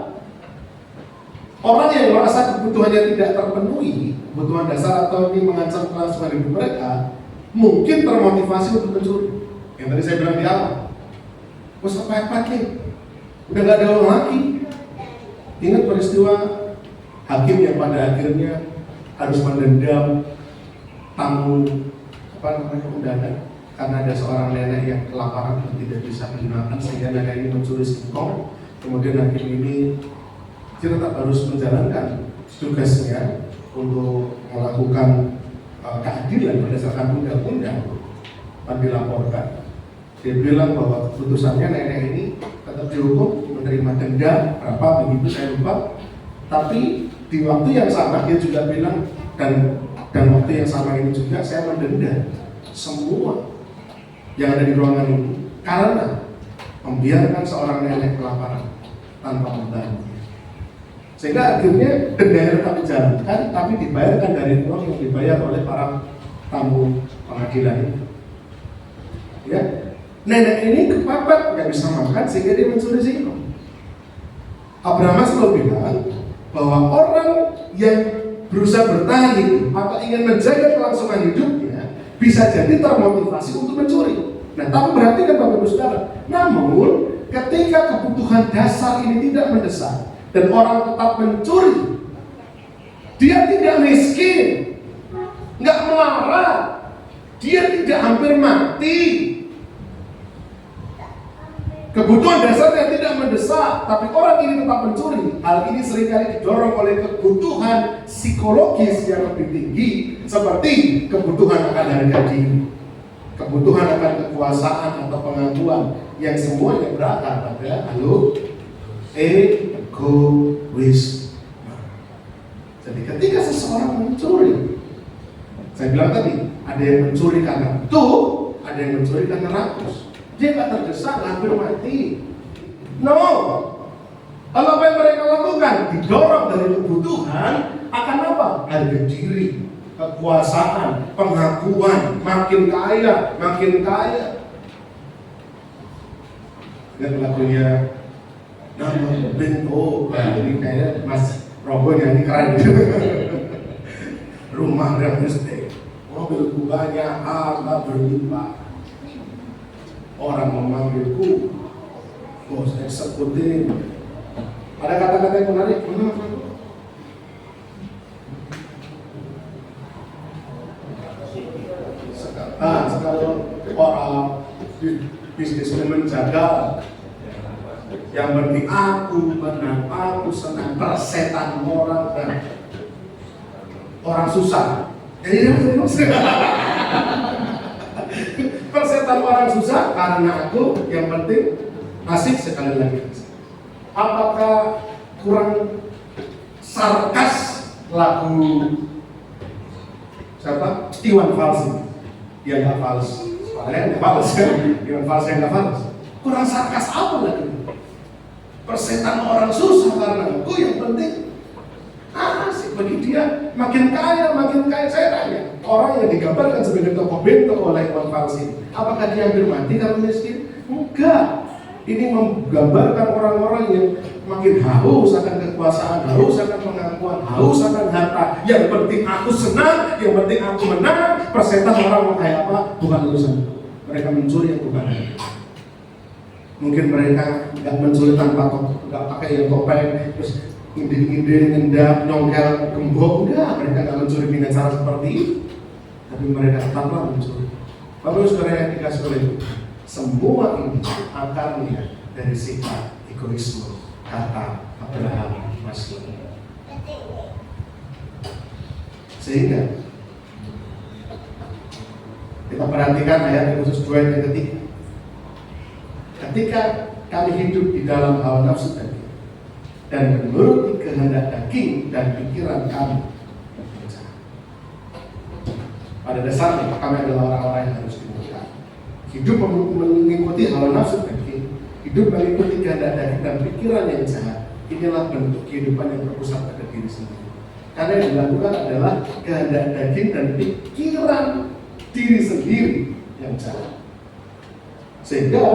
orang yang merasa kebutuhannya tidak terpenuhi, kebutuhan dasar atau ini mengancam kelangsungan hidup mereka, mungkin termotivasi untuk mencuri. Yang tadi saya bilang di awal, wes apa-apa udah gak ada orang lagi. Ingat peristiwa hakim yang pada akhirnya harus mendendam tamu undangan karena ada seorang nenek yang kelaparan dan tidak bisa menggunakan, sehingga nenek ini mencuri singkong. Kemudian hakim ini tetap harus menjalankan tugasnya untuk melakukan keadilan berdasarkan undang-undang dan dilaporkan. Dia bilang bahwa keputusannya nenek ini tetap dihukum menerima denda berapa begitu saya lupa. Tapi di waktu yang sama dia juga bilang dan waktu yang sama ini juga saya mendenda semua yang ada di ruangan ini karena membiarkan seorang nenek kelaparan tanpa membantu. Sehingga akhirnya denda tetap dijalankan, tapi dibayarkan dari uang yang dibayar oleh para tamu pengadilan itu. Ya, nenek ini kepepet, nggak bisa makan sehingga dia mencuri singkong. Abraham Maslow bilang bahwa orang yang berusaha bertahan hidup atau ingin menjaga kelangsungan hidupnya bisa jadi termotivasi untuk mencuri. Nah, tapi berarti kan Bapak Ibu Saudara, namun ketika kebutuhan dasar ini tidak mendesak dan orang tetap mencuri, dia tidak miskin, nggak melarat, dia tidak hampir mati. Kebutuhan dasarnya tidak mendesak, tapi orang ini tetap mencuri. Hal ini seringkali didorong oleh kebutuhan psikologis yang lebih tinggi, seperti kebutuhan akan harga diri, kebutuhan akan kekuasaan atau pengakuan, yang semuanya berakar pada egoisme. Jadi ketika seseorang mencuri, saya bilang tadi, ada yang mencuri karena tuh, ada yang mencuri karena rakus. Dia nggak terdesak, hampir mati. No. Lalu apa yang mereka lakukan? Didorong dari kebutuhan akan apa? Harga diri, kekuasaan, pengakuan, makin kaya, makin kaya. Ingat lagunya Nama Bento, ini kayak Mas Robo nyanyi keren gitu. Rumah dan estate, mobilku banyak, harta berlimpah. Orang memanggilku bos eksekutif. Ada kata-kata yang menarik. Sekarang orang bisnisnya menjaga, yang penting aku menang, aku senang, persetan orang dan orang susah. Jadi persetan orang susah karena aku, yang penting asik. Sekali lagi, apakah kurang sarkas lagu siapa? Iwan Fals? Dia nggak Fals, soalnya nggak Fals kan? Iwan Fals yang nggak Fals. Kurang sarkas apa lagi? Persetan orang susah karena aku, yang penting asik. Bagi dia makin kaya, makin kaya. Saya tanya, orang yang digambarkan sebagai tokoh bento oleh Iwan Fals ini, apakah dia hampir mati karena miskin? Enggak. Ini menggambarkan orang-orang yang makin haus akan kekuasaan, haus akan pengakuan, haus akan harta. Yang penting aku senang, yang penting aku menang. Persetan orang mau kayak apa? Bukan urusan. Mereka mencuri yang bukan. Mungkin mereka nggak mencuri tanpa nggak pakai yang topeng, terus ide-ide ngendap, nyongkel, gembok. Enggak, mereka nggak mencuri dengan cara seperti itu. Tapi mereka tetaplah mencuri. Bapak Saudara yang dikasih oleh itu, semua ini akarnya dari sifat egoisme, kata Abraham Maslow. Sehingga kita perhatikan ayat khusus 2 yang ketiga. Ketika kami hidup di dalam hawa nafsu tadi dan menuruti kehendak daging dan pikiran kami, pada dasarnya kami adalah orang-orang yang harus dimurkai. Hidup mengikuti hawa nafsu daging, hidup mengikuti kehendak daging dan pikiran yang jahat, inilah bentuk kehidupan yang berpusat pada diri sendiri. Karena yang dilakukan adalah kehendak daging dan pikiran diri sendiri yang jahat. Sehingga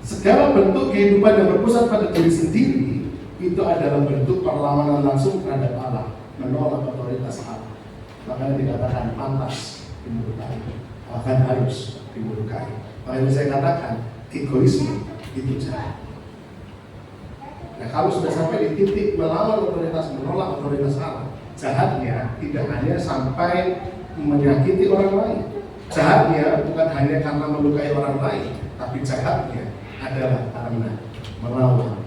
segala bentuk kehidupan yang berpusat pada diri sendiri itu adalah bentuk perlawanan langsung terhadap Allah, menolak otoritas Allah. Makanya dikatakan pantas dimurkai, bahkan harus dimurkai. Makanya saya katakan egoisme itu jahat. Nah, kalau sudah sampai di titik melawan otoritas, menolak otoritas Allah, jahatnya tidak hanya sampai menyakiti orang lain. Jahatnya bukan hanya karena melukai orang lain, tapi jahatnya adalah karena melawan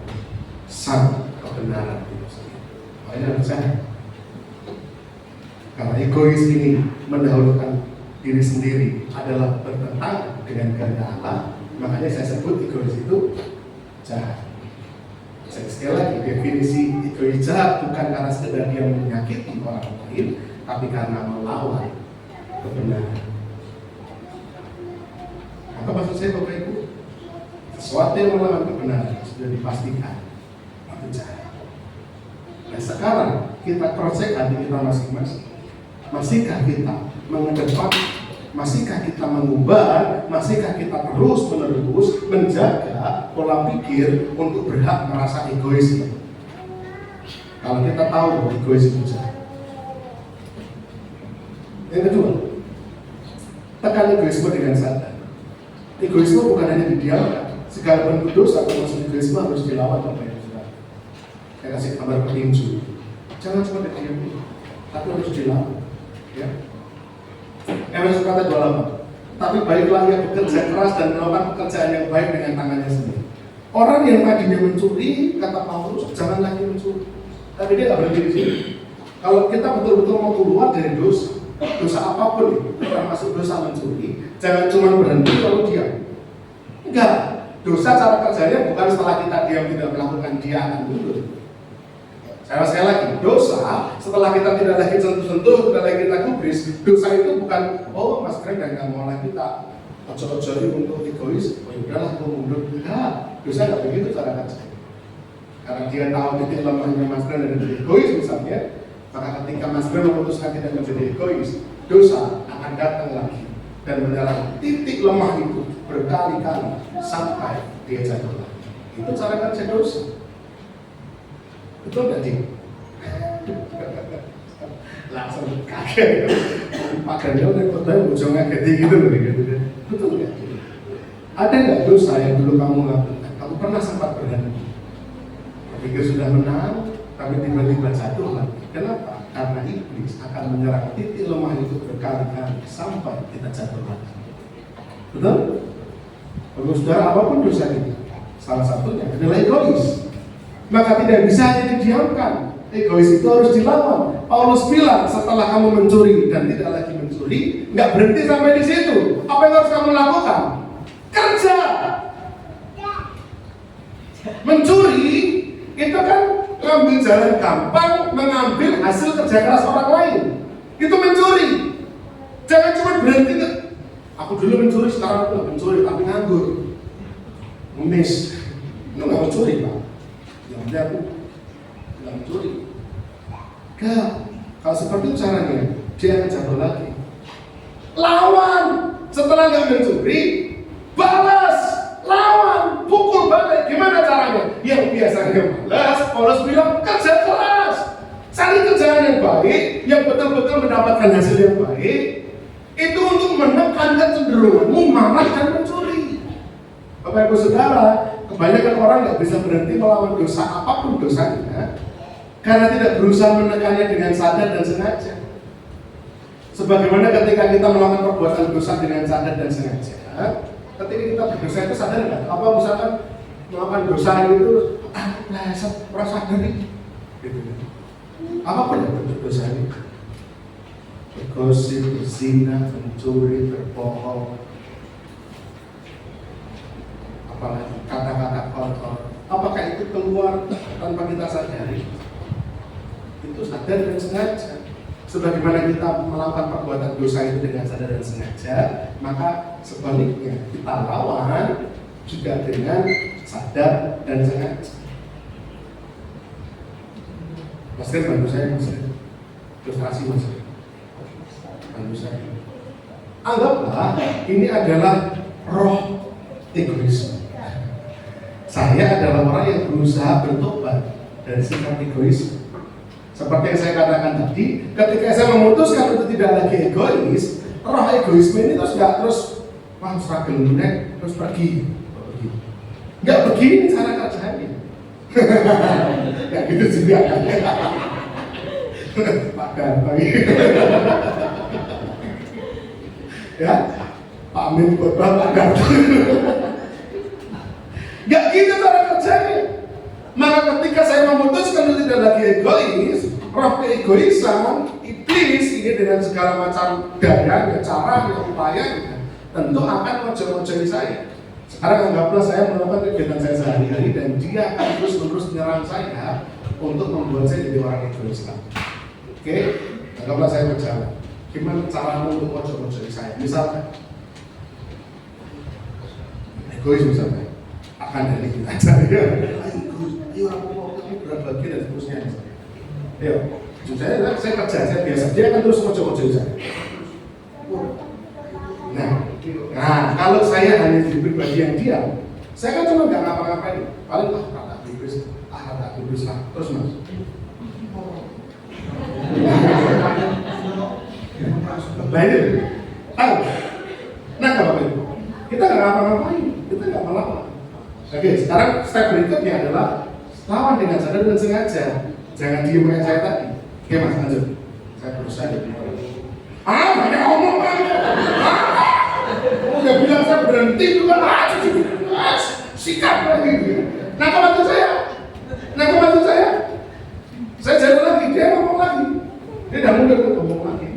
sang kebenaran itu sendiri. Makanya harus jahat. Karena egois ini mendahulukan diri sendiri adalah bertentangan dengan kehendak Allah. Makanya saya sebut egois itu jahat. Saya sekali lagi, definisi egois jahat bukan karena sekedar dia menyakiti orang lain, tapi karena melawan kebenaran. Apa maksud saya Bapak Ibu? Sesuatu yang melawan kebenaran sudah dipastikan itu jahat. Nah sekarang kita cross-check hati kita masing-masing. Masihkah kita mengedepan, masihkah kita mengubah, masihkah kita terus-menerus menjaga pola pikir untuk berhak merasa egois? Kalau kita tahu bahwa egois itu jahat. Yang kedua, tekan egoisme dengan sadar. Egoisme bukan hanya didiamkan, segala bentuk dosa termasuk egoisme harus dilawan Bapak Ibu Saudara. Saya kasih kabar petinju, jangan cuma diam, tapi harus dilawan. Ya. Efesus kata 28. Tapi baiklah ia bekerja keras dan melakukan pekerjaan yang baik dengan tangannya sendiri. Orang yang tadinya mencuri, kata Paulus, jangan lagi mencuri. Tapi dia nggak berhenti di sini. Kalau kita betul-betul mau keluar dari dosa apapun, termasuk dosa mencuri, jangan cuma berhenti lalu diam. Enggak, dosa cara kerjanya bukan setelah kita diam tidak melakukan, dia akan mundur. Sekali lagi, dosa setelah kita tidak lagi sentuh-sentuh, tidak lagi kita gubris, dosa itu bukan, oh Mas Greg dan nggak mau lagi kita ojo-ojoi untuk egois, oh yaudahlah aku mundur. Enggak, dosa nggak begitu cara kerja. Karena dia tahu titik lemahnya Mas Greg dan menjadi egois misalnya, maka ketika Mas Greg memutuskan tidak menjadi egois, dosa akan datang lagi dan menyerang titik lemah itu berkali-kali sampai dia jatuh lagi. Itu cara kerja dosa. Betul nggak sih? Langsung kaget. Makanya udah pertanyaan bujongnya gede gitu loh. Betul nggak? Ada nggak dosa yang dulu kamu lakukan? Kamu pernah sempat berhenti? Ketika sudah menang, tapi tiba-tiba jatuh lagi. Kenapa? Karena iblis akan menyerang titik lemah itu berkali-kali sampai kita jatuh lagi. Betul? Bapak Saudara, apapun dosa kita, salah satunya adalah egois. Maka tidak bisa hanya didiamkan. Egois itu harus dilawan. Paulus bilang setelah kamu mencuri dan tidak lagi mencuri, nggak berhenti sampai di situ. Apa yang harus kamu lakukan? Kerja. Mencuri itu kan ngambil jalan gampang, mengambil hasil kerja keras orang lain. Itu mencuri. Jangan cuma berhenti. Aku dulu mencuri, sekarang aku mencuri, tapi nganggur. Ngemis. Itu nggak mencuri, Pak. Yang aku nggak mencuri. Enggak. Kalau seperti itu caranya, dia akan jatuh lagi. Lawan. Setelah nggak mencuri, balas. Lawan. Pukul balik. Gimana caranya? Yang biasanya balas, Paulus bilang kerja keras. Cari kerjaan yang baik, yang betul-betul mendapatkan hasil yang baik. Itu untuk menekan kecenderunganmu marah dan mencuri. Bapak Ibu Saudara, kebanyakan orang nggak bisa berhenti melawan dosa apapun dosanya karena tidak berusaha menekannya dengan sadar dan sengaja. Sebagaimana ketika kita melakukan perbuatan dosa dengan sadar dan sengaja, ketika kita berdosa itu sadar nggak? Apa misalkan melakukan dosa itu merasa sadar gitu. Apapun yang bentuk dosa itu, bergosip, berzina, mencuri, berbohong, apalagi kata-kata kotor, apakah itu keluar tanpa kita sadari? Itu sadar dan sengaja. Sebagaimana kita melakukan perbuatan dosa itu dengan sadar dan sengaja, maka sebaliknya kita lawan juga dengan sadar dan sengaja. Mas Ren, bantu saya, Mas Ren. Ilustrasi, Mas Ren. Bantu saya. Anggaplah ini adalah roh egoisme. Saya adalah orang yang berusaha bertobat dari sikap egois. Seperti yang saya katakan tadi, ketika saya memutuskan untuk tidak lagi egois, roh egoisme ini terus nggak terus struggle nenek terus pergi. Nggak begini cara kerjanya. Ya gitu juga. Pak Ganteng. Ya, Pak Amin khotbah Pak Ganteng. Gak gitu cara kerjanya. Maka ketika saya memutuskan untuk tidak lagi egois, roh keegoisan, iblis ini dengan segala macam daya, cara, upaya, tentu akan mojo-mojoi saya. Sekarang anggaplah saya melakukan kegiatan saya sehari-hari dan dia akan terus-menerus menyerang saya untuk membuat saya jadi orang egois. Oke, anggaplah saya berjalan. Gimana caramu untuk mojo-mojoi saya? Misalkan egois misalnya. Akan dari kita cari ya, ayo aku mau kamu berbagi dan seterusnya. Ayo, saya kerja, saya biasa, dia akan terus mojo-mojo saya. Nah, kalau saya hanya jadi pribadi yang diam, saya kan cuma nggak ngapa-ngapain, paling kata bibis lah, terus mas. Nah ini, tahu, nah apa itu? kita nggak ngapa-ngapain, kita nggak apa-apa. Oke, sekarang step berikutnya adalah lawan dengan sadar dan sengaja. Jangan diem kayak saya tadi. Oke mas, lanjut. Saya berusaha jadi orang. Banyak ngomong kan? Udah bilang saya berhenti juga. Sikap lagi. Nah kebantu saya. Saya jalan lagi, dia ngomong lagi. Dia udah mudah ngomong lagi.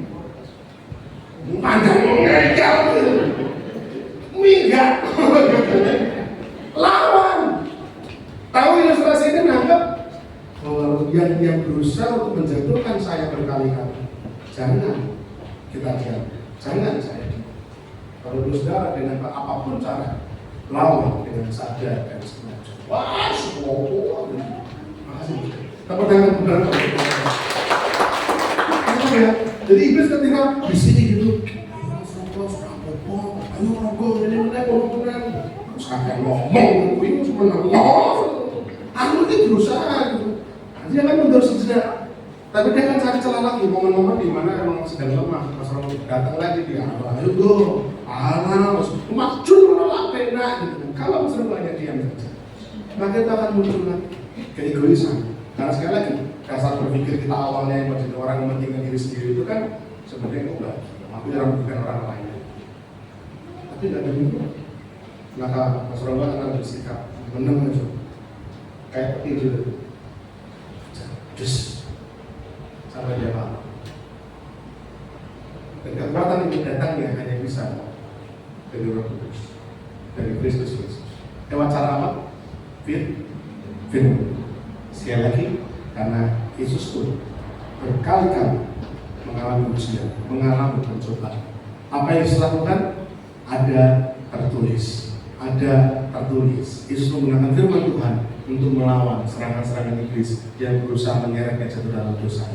Panjang ngejal gitu. Minggat. Lawan. Tahu ilustrasi ini nangkep? Yang berusaha untuk menjatuhkan saya berkali-kali. Jangan kita diam. Jangan saya diam. Kalau saudara dengan apapun cara, lawan dengan sadar dan sengaja. Wah, semua. Makasih. Tepuk tangan benar. Ya. Jadi iblis ketika di sini gitu, ayo rokok, ini terus kakek ngomong, ini cuma ngomong. Aku ini berusaha gitu. Dia kan mundur sejenak, tapi dia kan cari celah lagi, momen-momen di mana emang sedang lemah, pas orang datang lagi dia, ayo go, makjul menolak pena gitu. Kalau semuanya diam saja, maka kita akan muncul lagi keegoisan. Karena sekali lagi, dasar berpikir kita awalnya yang menjadi orang mementingkan diri sendiri itu kan sebenarnya enggak, tapi merugikan orang lain. Tapi tidak demikian. Maka Mas Rombak akan bersikap menang aja, kayak itu. Just sampai dia paham. Dan kekuatan itu datangnya hanya bisa dari Roh Kudus, dari Kristus Yesus. Lewat cara apa? Firman. Sekali lagi, karena Yesus pun berkali-kali mengalami ujian, mengalami pencobaan. Apa yang Yesus lakukan? Ada tertulis. Yesus menggunakan firman Tuhan untuk melawan serangan-serangan iblis yang berusaha menyeretnya jatuh dalam dosa.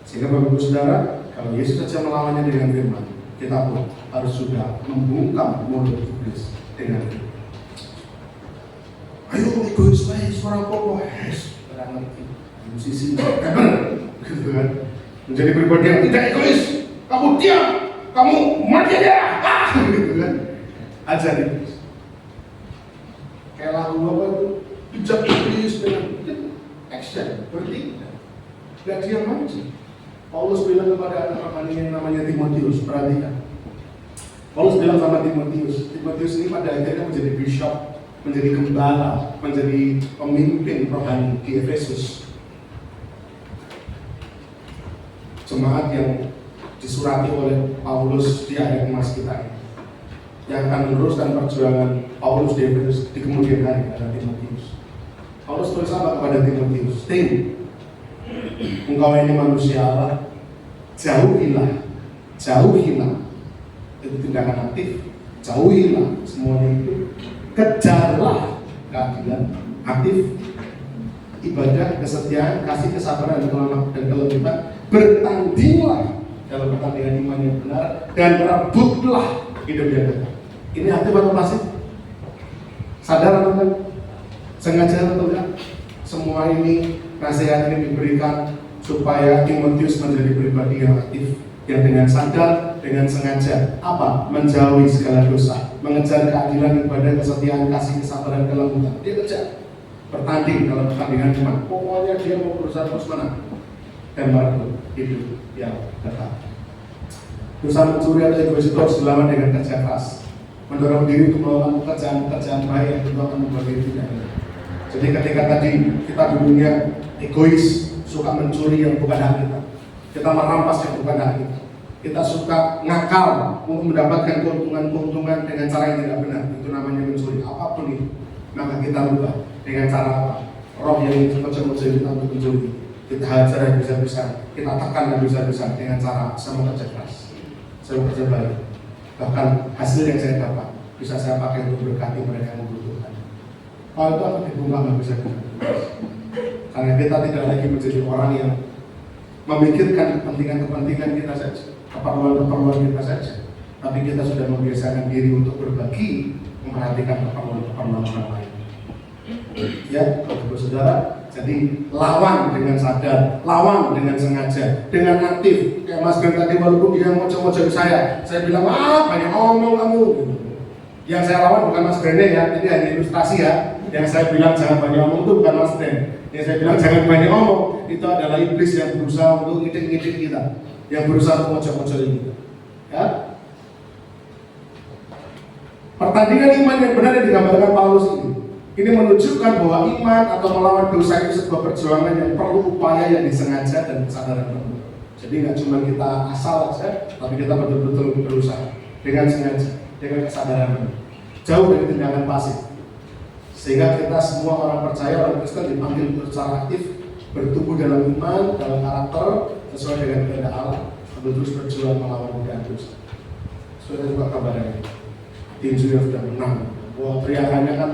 Sehingga Bapak Ibu Saudara, kalau Yesus saja melawannya dengan firman, kita pun harus juga membungkam mulut iblis dengan firman. Ayo egois baik, suara pokok, barang ngerti, musisi, gitu kan? Menjadi pribadi yang tidak egois, kamu diam, kamu mati aja, gitu kan? Ajar iblis. Kayak lagu apa itu? Bijak iblis dengan action, bertindak. Gak diam aja. Paulus bilang kepada anak rohani yang namanya Timotius, perhatikan. Paulus bilang sama Timotius ini pada akhirnya menjadi bishop, menjadi gembala, menjadi pemimpin rohani di Efesus. Jemaat yang disurati oleh Paulus di ayat emas kita ini, yang akan meneruskan perjuangan Paulus di Efesus di kemudian hari pada Timotius. Paulus tulis apa kepada Timotius? Engkau ini manusia Allah, jauhilah, itu tindakan aktif, jauhilah semuanya itu, kejarlah keadilan, aktif, ibadah, kesetiaan, kasih, kesabaran, dan kelembutan, bertandinglah dalam pertandingan iman yang benar, dan rebutlah hidup yang benar. Ini aktif atau pasif? Sadar atau enggak? Sengaja atau enggak? Semua ini, nasihat ini diberikan supaya Timotius menjadi pribadi yang aktif, yang dengan sadar, dengan sengaja apa? Menjauhi segala dosa, mengejar keadilan, ibadah, kesetiaan, kasih, kesabaran, kelembutan. Dia kejar, bertanding dalam pertandingan iman. Pokoknya dia mau berusaha terus menang dan merebut hidup yang tetap. Dosa mencuri atau egois itu harus dilawan dengan kerja keras, mendorong diri untuk melakukan pekerjaan baik yang tentu akan membuat diri tidak enak. Jadi ketika tadi kita dulunya egois, suka mencuri yang bukan hak kita merampas yang bukan hak kita suka ngakal untuk mendapatkan keuntungan dengan cara yang tidak benar, itu namanya mencuri. Apapun itu, maka kita rubah dengan cara apa? Roh yang cepat-cepat kita untuk mencuri, kita hajar yang bisa-bisa, kita tekan yang bisa-bisa dengan cara sama kerja keras, sama kerja baik. Bahkan hasil yang saya dapat bisa saya pakai untuk berkati mereka yang membutuhkan. Kalau itu akan dibungkam nggak bisa kita. Karena kita tidak lagi menjadi orang yang memikirkan kepentingan kita saja, keperluan kita saja, tapi kita sudah membiasakan diri untuk berbagi, memperhatikan keperluan orang lain. Ya, Bapak Saudara, jadi lawan dengan sadar, lawan dengan sengaja, dengan aktif. Kayak Mas Ben tadi, walaupun dia ngocok-ngocok saya bilang, banyak ngomong kamu. Yang saya lawan bukan Mas Brene ya, ini hanya ilustrasi ya. Yang saya bilang jangan banyak omong itu bukan Mas Brene. Yang saya bilang jangan banyak omong itu adalah iblis yang berusaha untuk ngidik-ngidik kita, yang berusaha untuk mojok-mojokin kita. Ya. Pertandingan iman yang benar yang digambarkan Paulus ini menunjukkan bahwa iman atau melawan dosa itu sebuah perjuangan yang perlu upaya yang disengaja dan kesadaran penuh. Jadi nggak cuma kita asal saja, tapi kita betul-betul berusaha dengan sengaja, dengan kesadaran penuh. Jauh dari tindakan pasif. Sehingga kita semua orang percaya, orang Kristen dipanggil untuk secara aktif bertumbuh dalam iman, dalam karakter sesuai dengan kehendak Allah, untuk terus berjuang melawan godaan dosa. Sudah juga kabarnya. Tim sudah menang. Wah, teriakannya kan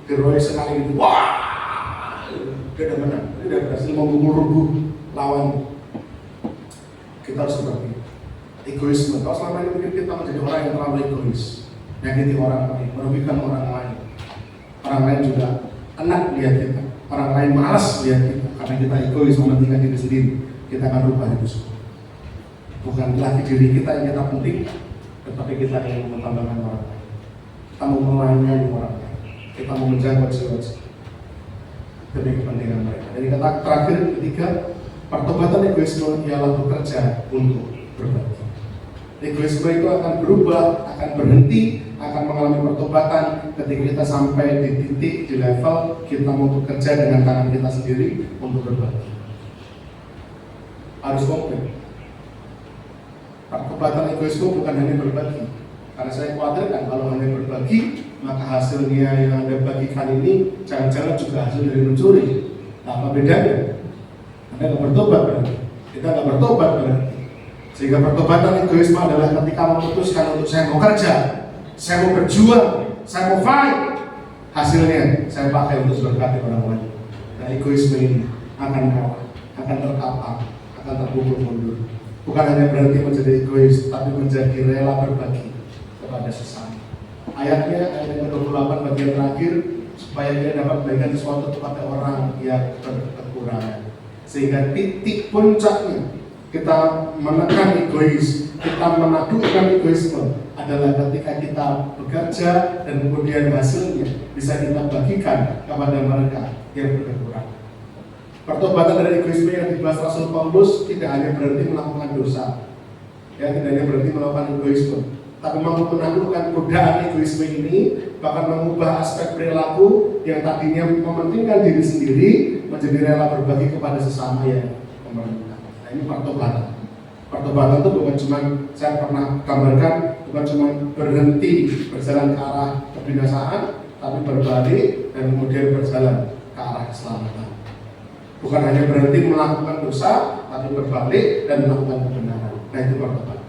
herois sekali gitu. Wah, dia udah menang. Dia udah berhasil memukul lawan. Kita harus seperti egoisme. Kalau selama ini mungkin kita menjadi orang yang terlalu egois, menyakiti orang lain, merugikan orang lain. Orang lain juga enak lihat kita. Orang lain malas lihat kita karena kita egois mementingkan diri sendiri. Kita akan rubah itu semua. Bukan lagi diri kita yang kita pentingkan, tetapi kita yang menambahkan orang lain. Kita mau melayani orang lain. Kita mau menjaga jiwa-jiwa demi kepentingan mereka. Jadi kata terakhir ketiga, pertobatan egoisme ialah bekerja untuk berbagi. Egoisme itu akan berubah, akan berhenti, akan mengalami pertobatan ketika kita sampai di titik, di level kita mau bekerja dengan tangan kita sendiri untuk berbagi. Harus konkret. Pertobatan egoisme bukan hanya berbagi. Karena saya khawatirkan kalau hanya berbagi, maka hasilnya yang Anda bagikan ini jangan-jangan juga hasil dari mencuri. Nah, apa bedanya? Anda nggak bertobat berarti. Kita nggak bertobat berarti. Sehingga pertobatan egoisme adalah ketika memutuskan untuk saya mau kerja, saya mau berjuang, saya mau fight. Hasilnya saya pakai untuk berkati orang lain. Nah, egoisme ini akan kalah, akan terkapar, akan terpukul mundur. Bukan hanya berarti menjadi egois, tapi menjadi rela berbagi kepada sesama. Ayatnya, ayat yang ke-28 bagian terakhir, supaya dia dapat memberikan sesuatu kepada orang yang berkekurangan. Sehingga titik puncaknya kita menekan egois, kita menaklukkan egoisme adalah ketika kita bekerja dan kemudian hasilnya bisa kita bagikan kepada mereka yang berkekurangan. Pertobatan dari egoisme yang dibahas Rasul Paulus tidak hanya berarti melakukan dosa, ya, tidak hanya berarti melakukan egoisme, tapi mampu menaklukkan godaan egoisme ini, bahkan mengubah aspek perilaku yang tadinya mementingkan diri sendiri menjadi rela berbagi kepada sesama yang memerlukan. Nah, ini pertobatan. Pertobatan itu bukan cuma, saya pernah gambarkan, bukan cuma berhenti berjalan ke arah kebinasaan, tapi berbalik dan kemudian berjalan ke arah keselamatan. Bukan hanya berhenti melakukan dosa, tapi berbalik dan melakukan kebenaran. Nah, itu pertobatan.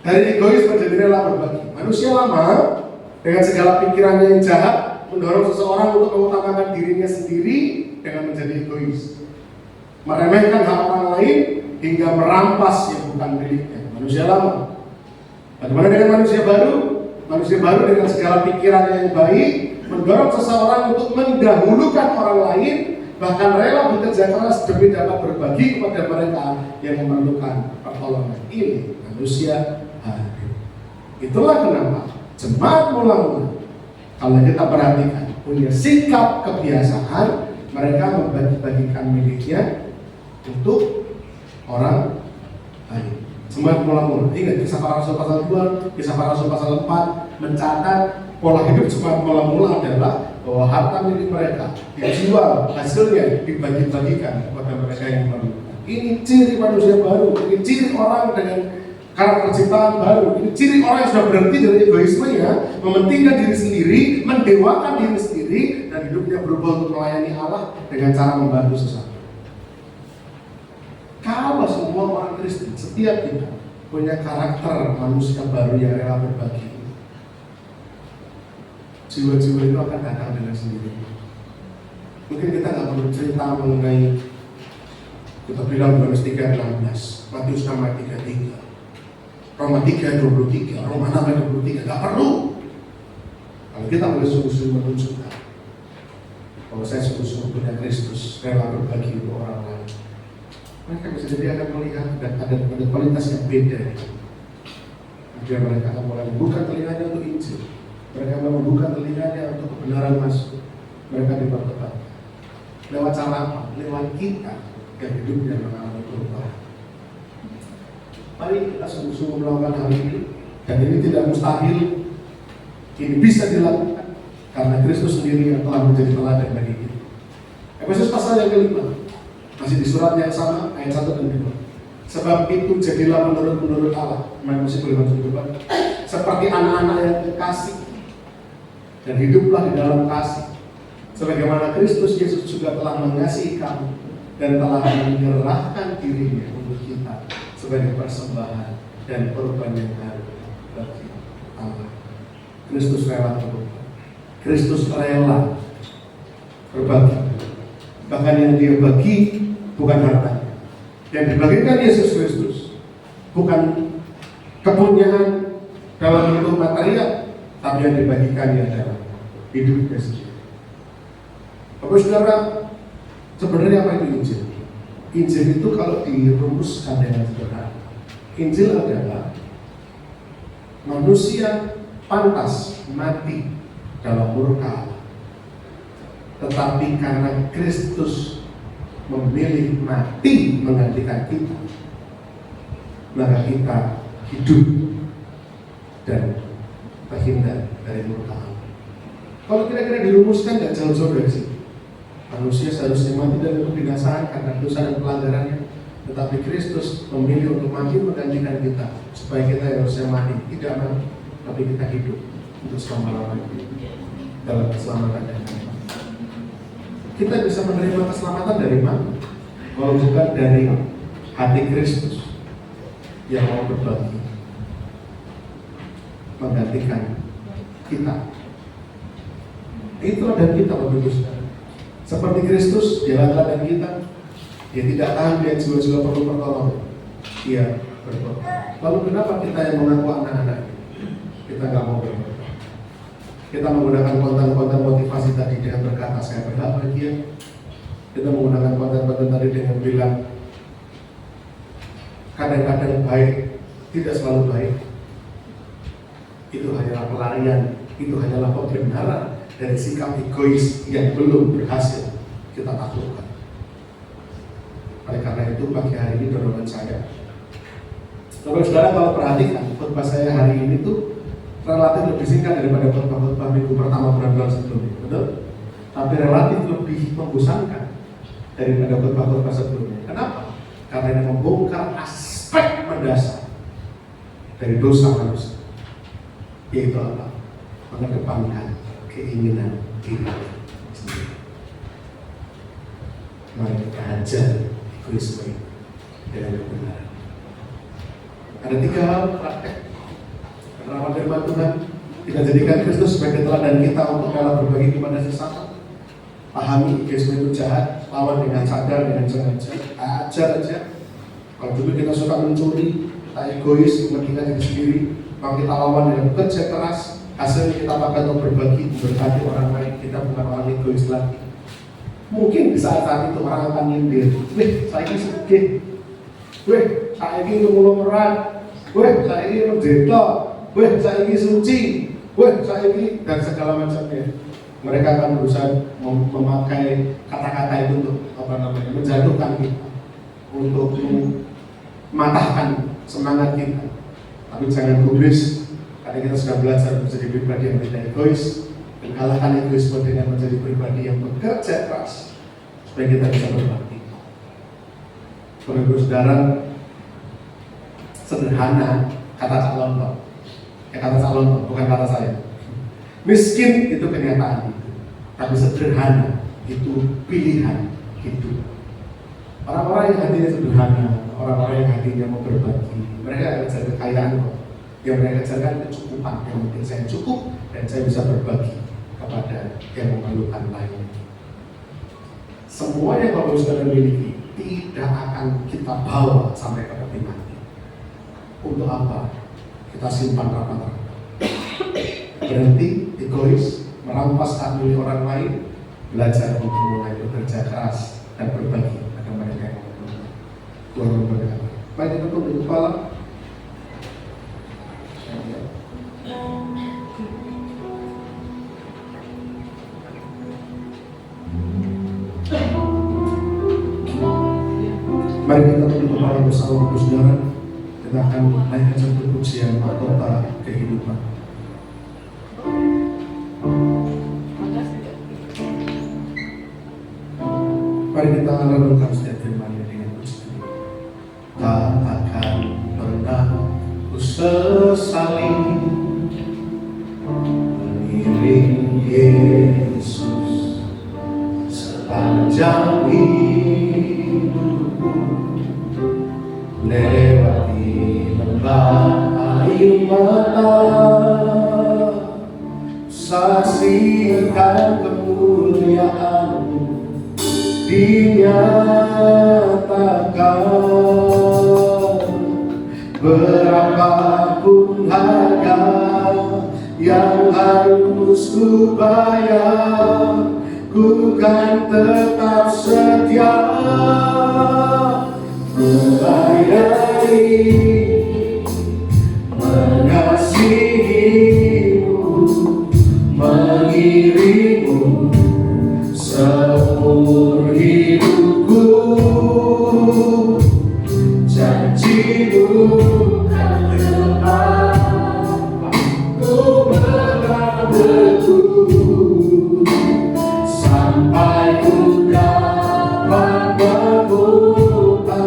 Dari egois menjadi rela berbagi. Manusia lama dengan segala pikirannya yang jahat mendorong seseorang untuk mengutamakan dirinya sendiri dengan menjadi egois, meremehkan hak orang lain hingga merampas yang bukan miliknya. Manusia lama. Bagaimana dengan manusia baru? Manusia baru dengan segala pikirannya yang baik mendorong seseorang untuk mendahulukan orang lain, bahkan rela bekerja keras demi dapat berbagi kepada mereka yang memerlukan pertolongan. Ini manusia hadir. Itulah kenapa jemaat mula-mula, kalau kita perhatikan, punya sikap kebiasaan mereka membagi-bagikan miliknya untuk orang lain. Jemaat mula-mula, ingat kisah para rasul pasal 2, kisah para rasul pasal 4 mencatat pola hidup jemaat mula-mula adalah bahwa harta milik mereka dijual, hasilnya dibagi-bagikan kepada mereka yang memerlukan. Ini ciri manusia baru, ini ciri orang dengan karakter ciptaan baru, ini ciri orang yang sudah berhenti dari egoismenya, mementingkan diri sendiri, mendewakan diri sendiri, dan hidupnya berubah untuk melayani Allah dengan cara membantu sesama. Kalau semua orang Kristen, setiap kita punya karakter manusia baru yang rela berbagi, jiwa-jiwa itu akan datang dengan sendiri. Mungkin kita nggak perlu cerita mengenai, kita bilang Yohanes 3:16, Matius 6:33, Roma 3:23, Roma 6:23, nggak perlu. Kalau kita boleh sungguh-sungguh menunjukkan bahwa saya sungguh-sungguh punya Kristus, rela berbagi untuk orang lain, mereka bisa jadi akan melihat ada kualitas yang beda. Dia mereka akan mulai membuka telinganya untuk Injil. Mereka akan membuka telinganya untuk kebenaran masuk. Mereka diperketat. Lewat cara apa? Lewat kita yang hidupnya mengalami perubahan. Mari kita sungguh-sungguh melakukan hal ini. Dan ini tidak mustahil. Ini bisa dilakukan karena Kristus sendiri yang telah menjadi teladan bagi kita. Efesus pasal yang kelima, masih di surat yang sama, ayat 1 dan 2. Sebab itu jadilah menurut Allah, manusia boleh masuk depan, seperti anak-anak yang kekasih, dan hiduplah di dalam kasih, sebagaimana Kristus Yesus juga telah mengasihi kamu dan telah menyerahkan dirinya untuk kita sebagai persembahan dan korban yang harum bagi Allah. Kristus rela berkorban. Kristus rela berbagi. Bahkan yang dia bagi bukan hartanya. Yang dibagikan Yesus Kristus bukan kepunyaan dalam bentuk material, tapi yang dibagikannya adalah hidupnya sendiri. Bapak Saudara, sebenarnya apa itu Injil? Injil itu kalau dirumuskan dengan sederhana, Injil adalah manusia pantas mati dalam murka Allah, tetapi karena Kristus memilih mati menggantikan kita, maka kita hidup dan terhindar dari murka Allah. Kalau kira-kira dirumuskan nggak jauh-jauh dari sini. Manusia seharusnya mati dari kebinasaan karena dosa dan pelanggarannya, tetapi Kristus memilih untuk mati menggantikan kita, supaya kita yang harusnya mati tidak mati, tapi kita hidup untuk selama-lamanya dalam keselamatan dan kehidupan. Kita bisa menerima keselamatan dari mana? Kalau bukan dari hati Kristus yang mau berbagi, menggantikan kita. Itu adalah kita, Bapak Ibu Saudara. Seperti Kristus, dia teladan kita. Dia tidak tahan, dia jiwa-jiwa perlu pertolongan. Dia berkorban. Lalu kenapa kita yang mengaku anak-anak kita nggak mau berkorban? Kita menggunakan konten-konten motivasi tadi dengan berkata saya berhak bahagia. Kita menggunakan konten-konten tadi dengan bilang kadang-kadang baik, tidak selalu baik. Itu hanyalah pelarian, itu hanyalah pembenaran dari sikap egois yang belum berhasil kita taklukkan. Oleh karena itu pagi hari ini dorongan saya, saudara kalau perhatikan khotbah saya hari ini tuh relatif lebih singkat daripada khotbah minggu pertama bulan sebelumnya, betul? Tapi relatif lebih membosankan daripada khotbah sebelumnya. Kenapa? Karena ini membongkar aspek mendasar dari dosa manusia, yaitu apa? Mengedepankan keinginan diri sendiri. Mari kita hajar egoisme dengan kebenaran. Ada 3 hal praktek penerapan firman Tuhan. Kita jadikan Kristus sebagai teladan kita untuk rela berbagi kepada sesama. Pahami egoisme itu jahat, lawan dengan sadar, dengan sengaja. Ajar aja. Kalau dulu kita suka mencuri, kita egois, kepentingan diri sendiri, maka kita lawan dengan bekerja keras. Hasilnya kita pakai untuk berbagi, memberkati orang lain. Kita bukan orang egois lagi. Mungkin di saat itu orang akan nyindir, weh, saya ini sedih, weh, saya ini ngulung-ngulung, weh, saya ini menjeda, weh, saya ini suci, weh, saya ini, dan segala macamnya. Mereka akan berusaha memakai kata-kata itu untuk menjatuhkan kita, untuk mematahkan semangat kita. Tapi jangan gubris. Karena kita sudah belajar menjadi pribadi yang tidak egois, dan kalahkan egoisme dengan menjadi pribadi yang bekerja keras supaya kita bisa berbakti. Bapak Ibu Saudara, sederhana kata Cak Lontong, kata Cak Lontong, bukan kata saya. Miskin itu kenyataan itu, tapi sederhana itu pilihan hidup. Orang-orang yang hatinya sederhana, orang-orang yang hatinya mau berbagi, mereka akan cari kekayaan kok. Yang mereka ajarkan kecukupan, yang penting saya cukup dan saya bisa berbagi kepada yang memerlukan lain. Semua yang Bapak Saudara miliki tidak akan kita bawa sampai ke peti mati. Untuk apa? Kita simpan rapat-rapat. Berhenti egois, merampas hak milik orang lain, belajar untuk mulai bekerja keras dan berbagi pada mereka yang memerlukan. Tuhan memberkati. Baik, kita tunduk kepala. Mari kita tunduk kepala bersama Bapak Saudara. Kita akan naikkan satu pujian mahkota kehidupan. Mari kita renungkan setiap firman-Nya dengan pujian. Tak akan pernah ku sesali mengiring Yesus sepanjang hidupku, lewati lembah air mata, saksikan kemuliaan-Mu dinyatakan. Berapapun harga yang harus ku bayar, ku kan tetap setia melayani, mengasihi-Mu, mengiring-Mu seumur hidupku. Janji-Mu kan tepat, ku pegang teguh sampai ku dapat menemukan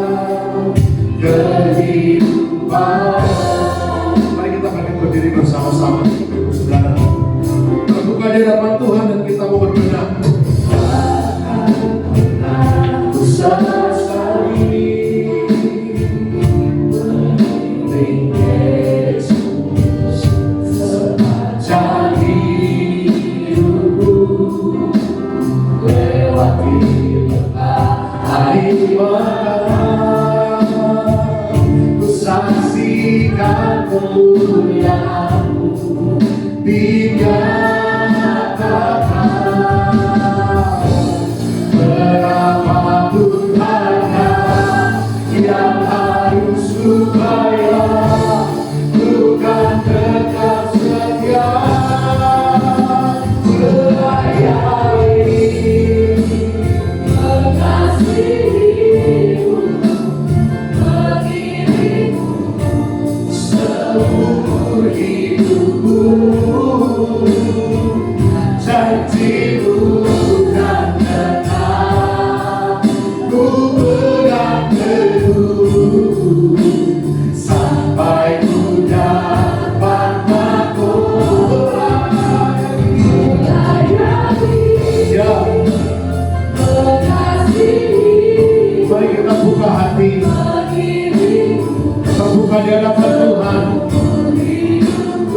kehidupan. Mari kita bangkit berdiri bersama-sama, saudara. Terbuka di hadapan Tuhan dan kita mau berbenah. Ku sesali mengiring Yesus sepanjang hidupku, lewati lembah air mata, ku saksikan kemuliaan-Mu dinyatakan. Berapapun harga yang harus ku bayar, ku kan tetap setia melayani, mengasihi-Mu, mengiring-Mu seumur hidupku. Janji-Mu kan tetap, ku pegang teguh sampai ku dapat melayani. Ya, mari kita buka hati, terbuka di hadapan Tuhan.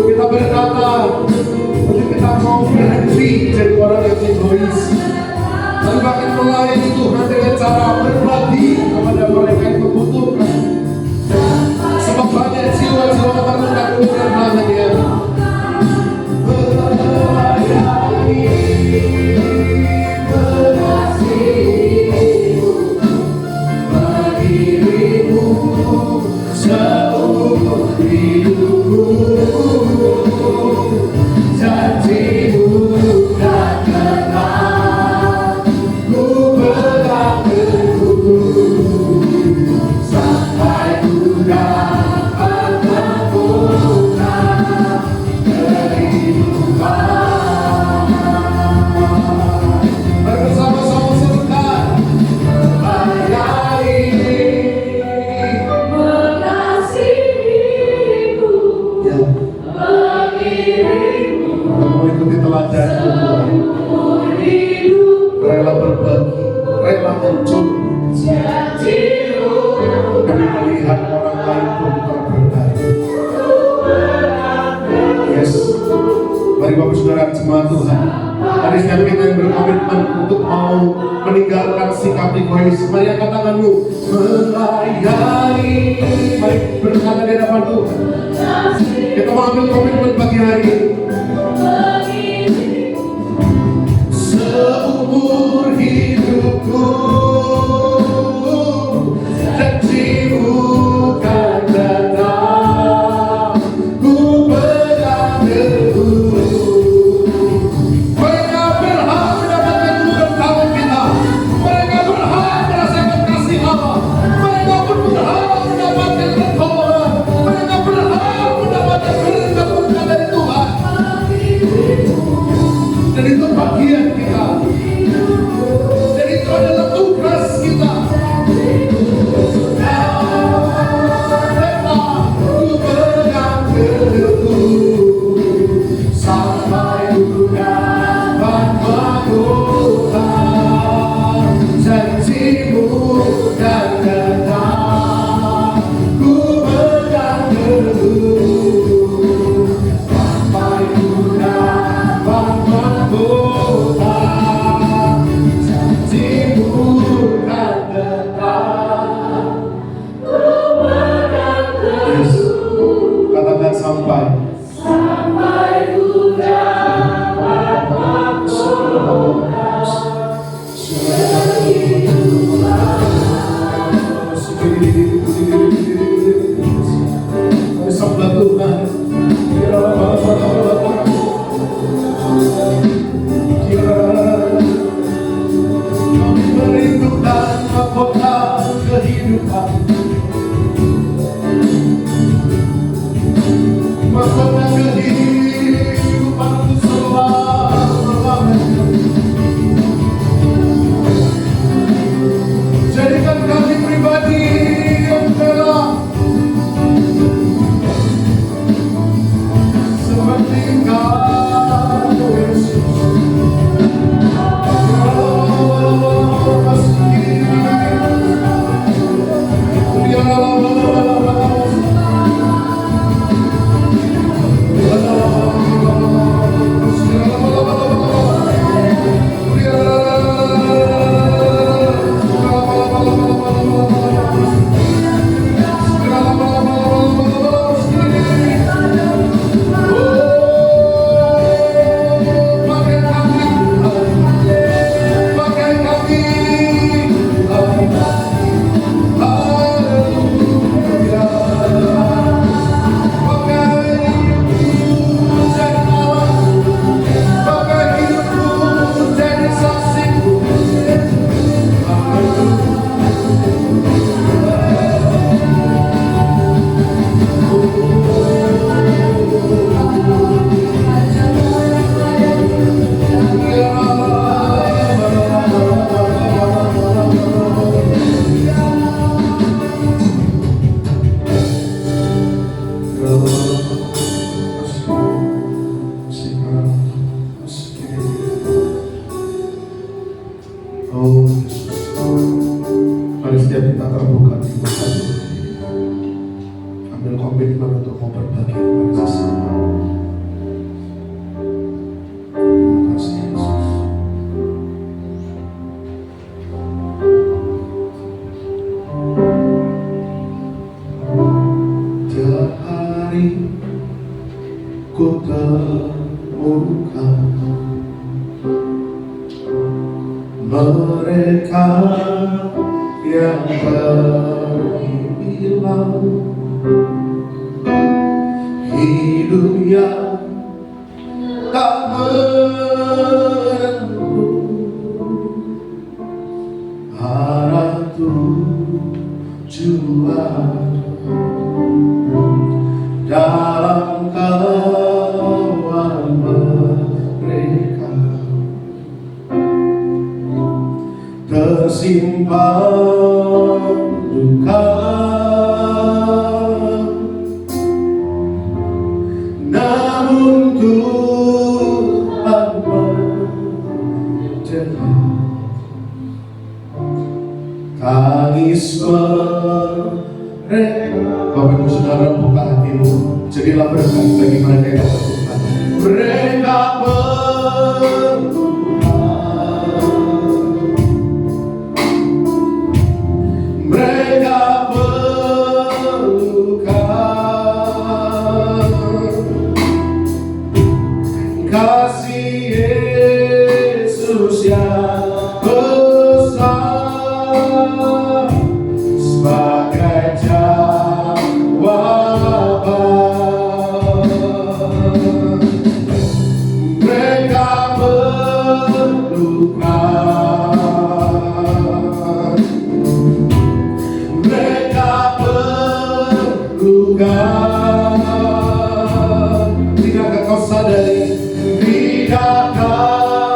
Kita berkata, kita mau berhenti jadi orang yang egois, dan bahkan melayani Tuhan dengan cara berbagi kepada mereka yang membutuhkan. Sebab banyak jiwa-jiwa memerlukan urahan-Nya. Melayani, mengasihi-Mu, mengiring-Mu seumur hidupku. Janji-Mu kan tetap, ku pegang teguh sampai ku dapat menemukan kehidupan. Bersama-sama sebentar, melayani, mengasihi-Mu, ya, mengiring-Mu mengikuti teladan Tuhan, seumur hidup. rela berbagi, rela mencuri, Janji-Mu demi melihat orang lain pun terberkati. Yes, mari Bapak Saudara jemaat Tuhan. Mari setiap kita yang berkomitmen untuk mau meninggalkan sikap egois, mari angkat tanganmu, melayani. Mari berkata di hadapan Tuhan. Kita mau ambil komitmen pagi hari ini. Seumur hidupku, janji-Mu kan tetap, ku pegang teguh. Mereka berhak mendapatkan keberkahan kita. Mereka berhak merasakan kasih Allah. Mereka itu bagian kita, dan itu adalah tugas kita. Ku pegang teguh sampai ku dapat melakukan janji-Mu dan tetap ku pegang teguh sampai ku dapat melakukan janji-Mu dan tetap. Yes. Katakan sampai ku dapat melakukan sebelah Tuhan. Kami merindukan mahkota kehidupan, mahkota kehidupan itu selama-lamanya. Jadikan kami pribadi yang telah seperti Engkau, Yesus. Oh Yesus, mari setiap kita terbuka di mata Tuhan. Ambil komitmen untuk mau berbagi kepada sesama. Terima kasih Yesus. Tiap hari ku temukan mereka yang terhilang, hidup yang tak menentu, arah tujuan dalam kawan mereka tersimpan duka, namun Tuhan mendengar tangis mereka. Bapak Ibu Saudara, buka hatimu, jadilah berkat bagi mereka yang bertuhan. Mereka kasih Yesus yang besar sebagai jawaban. Mereka perlukan, mereka perlukan. Tidakkah kau sadari? Tidakkah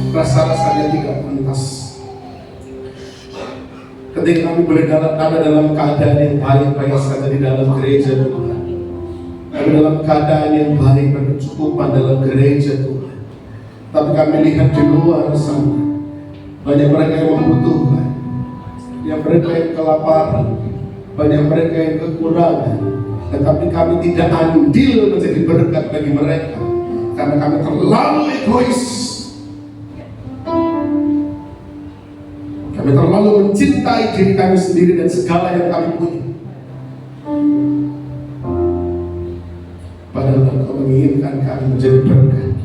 Rasa-rasanya tidak pantas. Ketika kami berada dalam keadaan yang baik-baik saja di dalam gereja Tuhan, kami dalam keadaan yang baik, berkecukupan dalam gereja Tuhan, tapi kami lihat di luar sana banyak mereka yang membutuhkan, yang mereka yang kelaparan, banyak mereka yang kekurangan, tetapi kami tidak andil menjadi berkat bagi mereka karena kami terlalu egois. Kami terlalu mencintai diri kami sendiri dan segala yang kami punya. Padahal Engkau menginginkan kami menjadi berkat,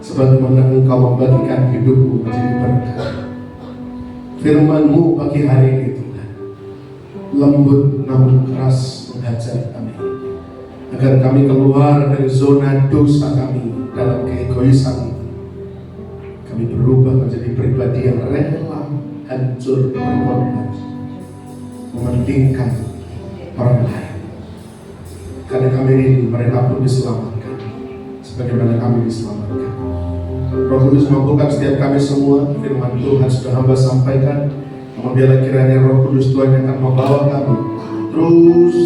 sebagaimana Engkau membagikan hidupmu menjadi berkat. Firman-Mu pagi hari ini Tuhan, lembut namun keras mengajar kami, agar kami keluar dari zona dosa kami dalam keegoisan itu. Kami berubah menjadi pribadi yang rela hancur berkorban, mementingkan orang lain, karena kami rindu mereka pun diselamatkan sebagaimana kami diselamatkan. Roh Kudus mampukan setiap kami semua. Firman Tuhan sudah hamba sampaikan, namun biarlah kiranya Roh Kudus Tuhan yang akan membawa kami terus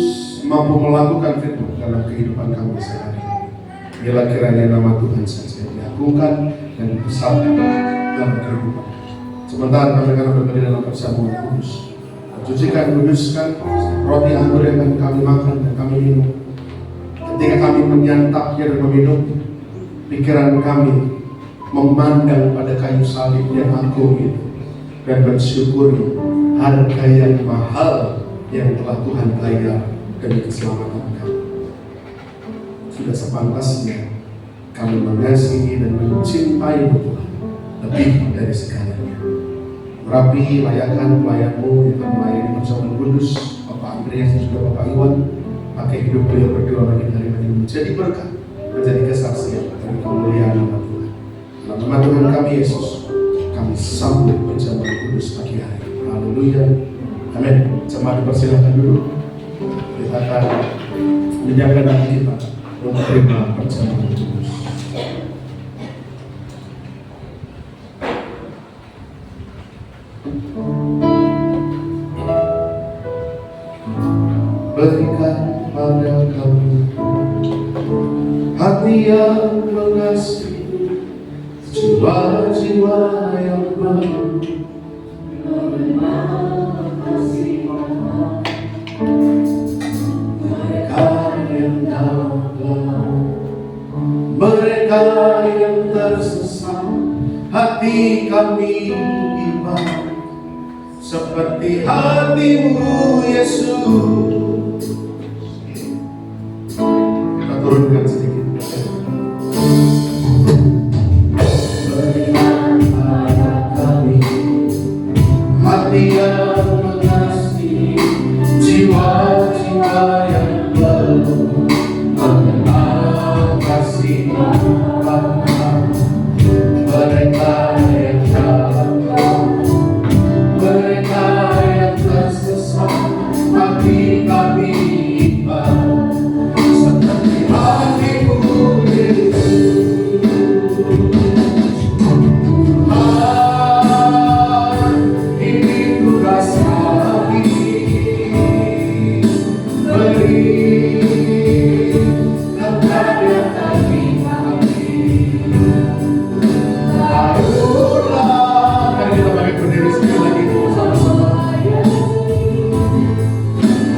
mampu melakukan firman dalam kehidupan kami sehari-hari. Biarlah kiranya nama Tuhan saja diagungkan dan dibesarkan dalam kehidupan. Sementara kami akan berbagi dalam perjamuan kudus, mencucikan, kuduskan roti anggur yang akan kami makan dan kami minum. Ketika kami menyantapnya dan meminum, pikiran kami memandang pada kayu salib yang agung itu dan bersyukuri harga yang mahal yang telah Tuhan bayar demi keselamatan kami. Sudah sepantasnya kami mengasihi dan mencintai Tuhan lebih dari segalanya. Rapi layakan pelayanmu yang akan melayani perjamuan kudus, Bapak Andreas dan juga Bapak Iwan. Pakai hidup beliau berdua bagi hari ini menjadi berkat, menjadi kesaksian dari kemuliaan nama Tuhan. Dalam nama Tuhan kami Yesus, kami sambut perjamuan kudus pagi hari. Haleluya, amin. Jemaat dipersilakan dulu. Kita akan menyiapkan hati kita untuk menerima perjamuan kudus. Berikan pada kami hati yang mengasihi, jiwa-jiwa yang baru, hati kami iman seperti hatimu Yesus. Kita turunkan sedikit. Berikan pada kami hati yang mengasihi, jiwa-jiwa yang penuh mengenal kasih Bapa. Mereka yang dalam roh, mereka yang tersesat, hati kami iman seperti hatimu Yesus. Ini tugas kami, beri kepada kami. Ayolah, mari kita bangkit berdiri sekali lagi bersama-sama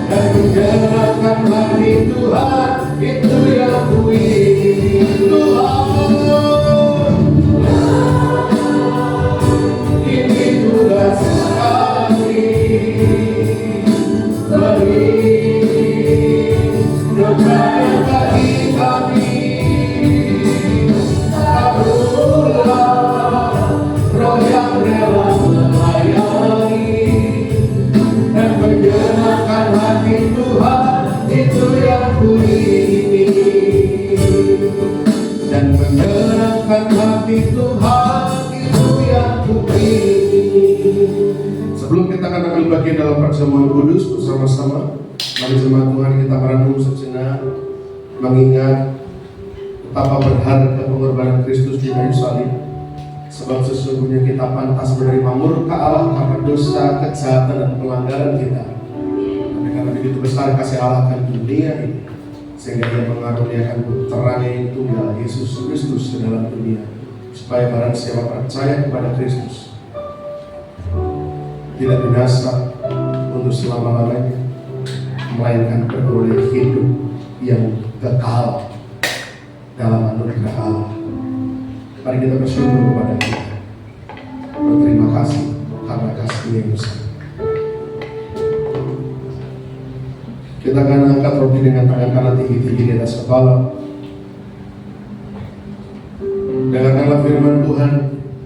dan menjalankan hati Tuhan, itu yang kuingini Tuhan. Ini tugas kami, beri kepada hati kami. Ayolah, roh yang rela melayani dan menyenangkan hati Tuhan, itu yang kuingini. Dan menyenangkan hati Tuhan, itu yang kuingini. Sebelum kita akan ambil bagian dalam perjamuan kudus bersama-sama, mari jemaat Tuhan kita merenung sejenak, mengingat betapa berharga pengorbanan Kristus di kayu salib. Sebab sesungguhnya kita pantas menerima murka Allah karena dosa, kejahatan, dan pelanggaran kita. Tapi karena begitu besar kasih Allah akan dunia ini, sehingga Dia mengaruniakan putranya yang tunggal, Yesus Kristus, ke dalam dunia, supaya barang siapa percaya kepada Kristus tidak binasa untuk selama-lamanya, melainkan beroleh hidup yang kekal dalam anugerah Allah. Mari kita bersyukur kepada Dia, berterima kasih karena kasih yang besar. Kita akan angkat roti dengan tangan kanan tinggi-tinggi di atas kepala. Dengarkanlah firman Tuhan,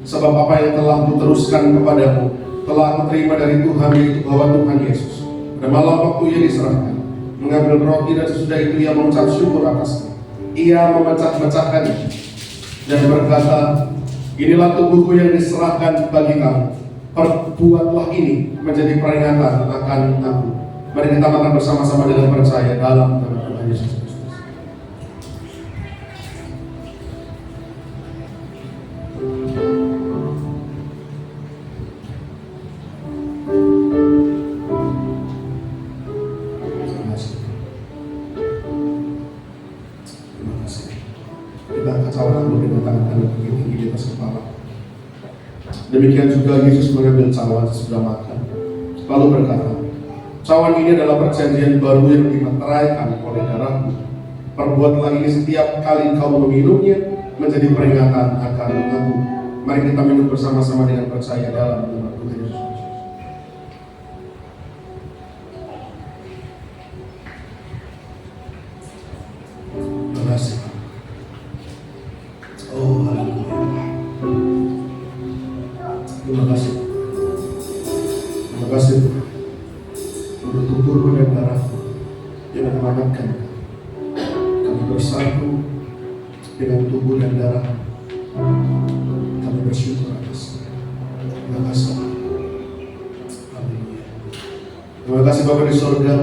sebab apa yang telah kuteruskan kepadamu telah kuterima dari Tuhan, yaitu bahwa Tuhan Yesus pada malam waktu Ia diserahkan, mengambil roti dan sesudah itu Ia mengucap syukur atasnya. Ia memecah-mecahkannya dan berkata, inilah tubuhku yang diserahkan bagi kamu. Perbuatlah ini menjadi peringatan akan aku. Mari kita makan bersama-sama dengan percaya dalam nama Tuhan Yesus Kristus. Kita angkat cawan dengan tangan kanan tinggi di atas kepala. Demikian juga Yesus mengambil cawan sesudah makan, lalu berkata, cawan ini adalah perjanjian baru yang dimeteraikan oleh darahku. Perbuatlah ini setiap kali kau meminumnya menjadi peringatan akan aku. Mari kita minum bersama-sama dengan percaya dalam nama Tuhan Yesus Kristus. Terima kasih. Oh, haleluya. Terima kasih. Terima kasih Tuhan untuk tubuhmu dan darahmu yang menyelamatkan kami bersatu dengan tubuh dan darah. Kami bersyukur atasnya. Terima kasih. Haleluya. Terima kasih Bapa di surga.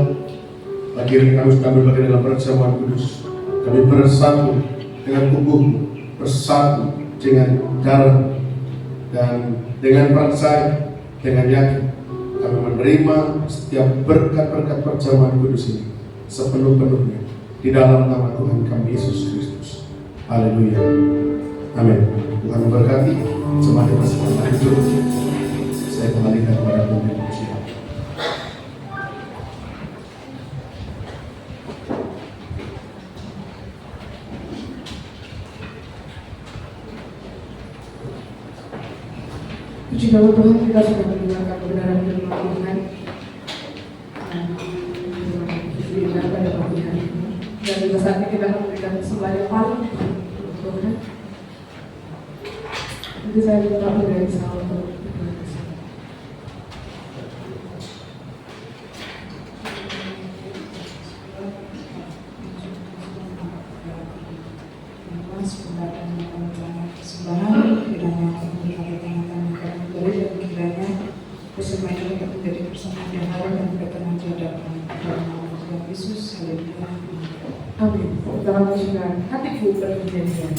Akhirnya kami sudah berbagai dalam perjamuan kudus. Kami bersatu dengan tubuhmu, bersatu dengan darah, dan dengan percaya, dengan yakin kami menerima setiap berkat-berkat perjamuan kudus ini sepenuh-penuhnya di dalam nama Tuhan kami Yesus Kristus. Haleluya. Amin. Tuhan memberkati. Semakin bersama itu saya kembalikan kepada Tuhan. Puji Allah Tuhan, kita sudah mendengarkan kebenaran firman Tuhan. Indah pada pagi hari ini. Dan juga saatnya kita memberikan sembahyang yang paling untuk Tuhan. Nanti saya minta dari salam untuk bersemayam untuk menjadi persembahan yang harum dan berkenan di hadapan Tuhan Yesus. Haleluya. amin. Dalam musyikan hatiku berperjanjian.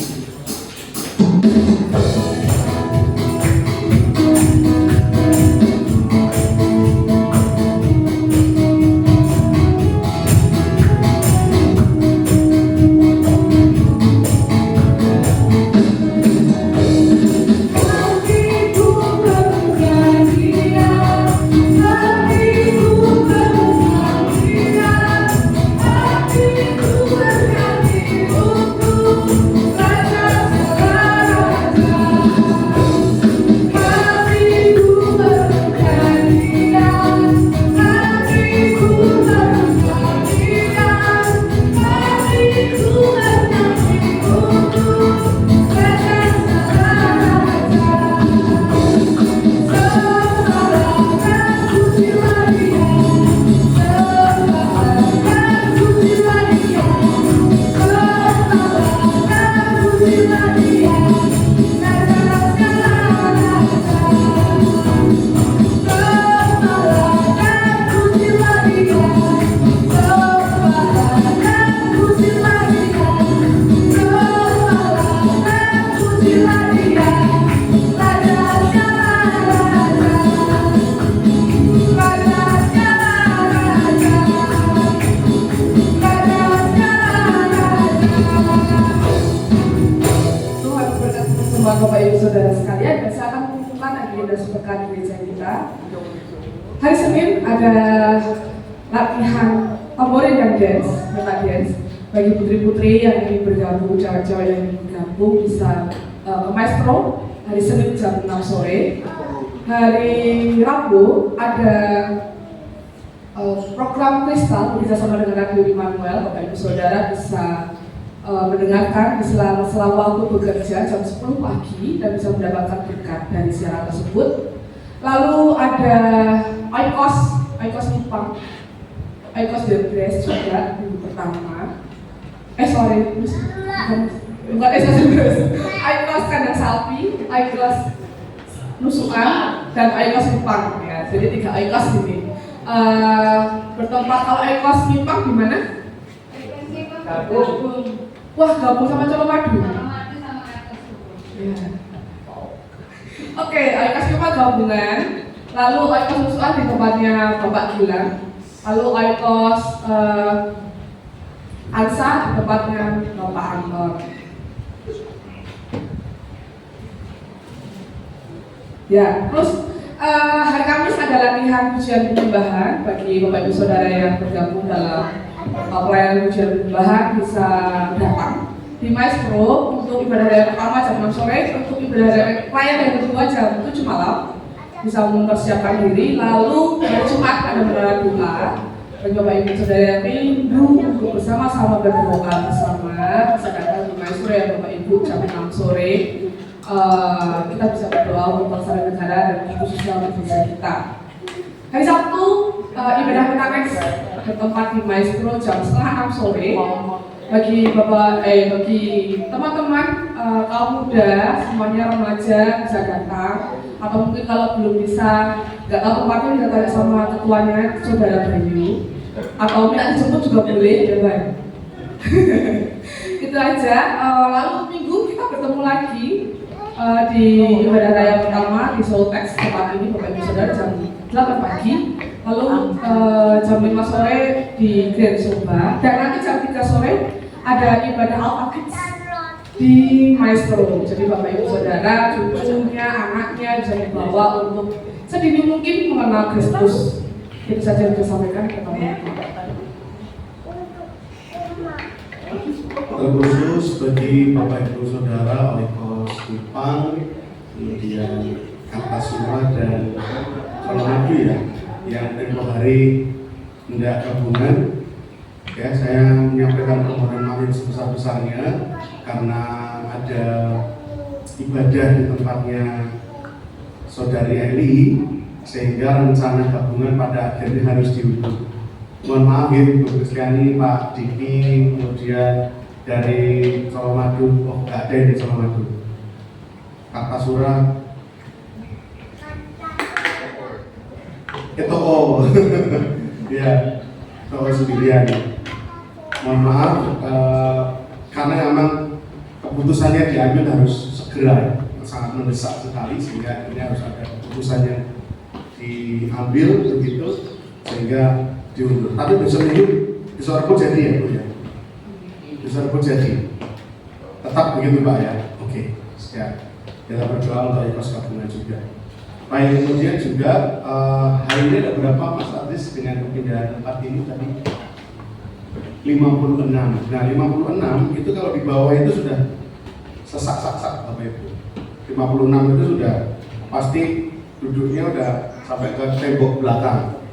Bapak Ibu Saudara sekalian, dan saya akan mengumpulkan agenda sepekan gereja kita. Hari Senin ada latihan tamborin dan dance, bagi putri-putri yang ingin bergabung, cewek-cewek yang ingin bergabung bisa ke Maestro hari Senin jam 6 sore. Hari Rabu ada program Kristal bekerjasama dengan Radio Immanuel. Bapak Ibu Saudara bisa mendengarkan di sela waktu bekerja jam 10 pagi dan bisa mendapatkan berkat dari siaran tersebut. Lalu ada IKOS Nipang, IKOS Debres juga minggu pertama. Bukan IKOS Kandang Sapi, IKOS Nusukan, dan IKOS Nipang ya. Jadi 3 IKOS ini. Bertempat kalau IKOS Nipang di mana? Wah, gabung sama Colomadu. Ya. Oke, IKOS Nipang gabungan. Lalu IKOS Nusukan di tempatnya Bapak Gilang. Lalu IKOS Ansa di tempatnya Bapak Anton. Ya, terus hari Kamis ada latihan pujian penyembahan bagi Bapak Ibu Saudara yang bergabung dalam pelayanan pujian penyembahan bisa datang di Maestro untuk ibadah raya pertama jam 6 sore, untuk ibadah raya yang kedua jam 7 malam bisa mempersiapkan diri. Lalu hari Jumat ada menara doa bagi Bapak Ibu Saudara yang rindu untuk bersama-sama berdoa bersama, bisa datang di Maestro ya Bapak Ibu jam 6 sore. Kita bisa berdoa untuk bangsa dan negara dan khususnya untuk bangsa kita. Hari Sabtu ibadah Pentakosta bertempat di Maestro jam setengah 6 sore. Bagi bagi teman-teman kaum muda, semuanya remaja bisa datang, atau mungkin kalau belum bisa nggak tahu tempatnya bisa tanya sama ketuanya Saudara Bayu, atau minta dijemput juga boleh ya Bang. Itu aja. Lalu Minggu kita bertemu lagi di ibadah raya pertama di Soltex tempat ini Bapak Ibu Saudara jam 8 pagi. Lalu jam 5 sore di Grand Soba, dan nanti jam 3 sore ada ibadah Alpha Kids di Maestro. Jadi Bapak Ibu Saudara, cucunya, anaknya bisa dibawa untuk sedini mungkin mengenal Kristus. Itu saja yang saya sampaikan ke teman-teman. Terkhusus bagi Bapak Ibu Saudara Oikos Nipang, kemudian Kartasura dan Colomadu ya, yang tempoh hari tidak gabungan. Ya, saya menyampaikan permohonan maaf sebesar-besarnya karena ada ibadah di tempatnya Saudari Eli, sehingga rencana gabungan pada akhirnya harus diundur. Mohon maaf ya Bu Kristiani, Pak Diki, kemudian dari Colomadu, nggak ada yang di Colomadu. Kartasura, itu ya, kalau sendirian. Mohon maaf, karena memang keputusannya diambil harus segera, sangat mendesak sekali, sehingga ini harus ada keputusan yang diambil begitu, sehingga diundur. Tapi besok Rebo jadi ya Bu ya? Besok Rebo jadi, tetap begitu Pak ya? Oke, siap. Kita berdoa untuk ikut gabungan juga. Baik, kemudian juga hari ini ada berapa Mas Artis dengan kepindahan tempat ini tadi? 56. Nah 56 itu kalau di bawah itu sudah sesak-sak Bapak Ibu. 56 itu sudah pasti duduknya udah sampai ke tembok belakang.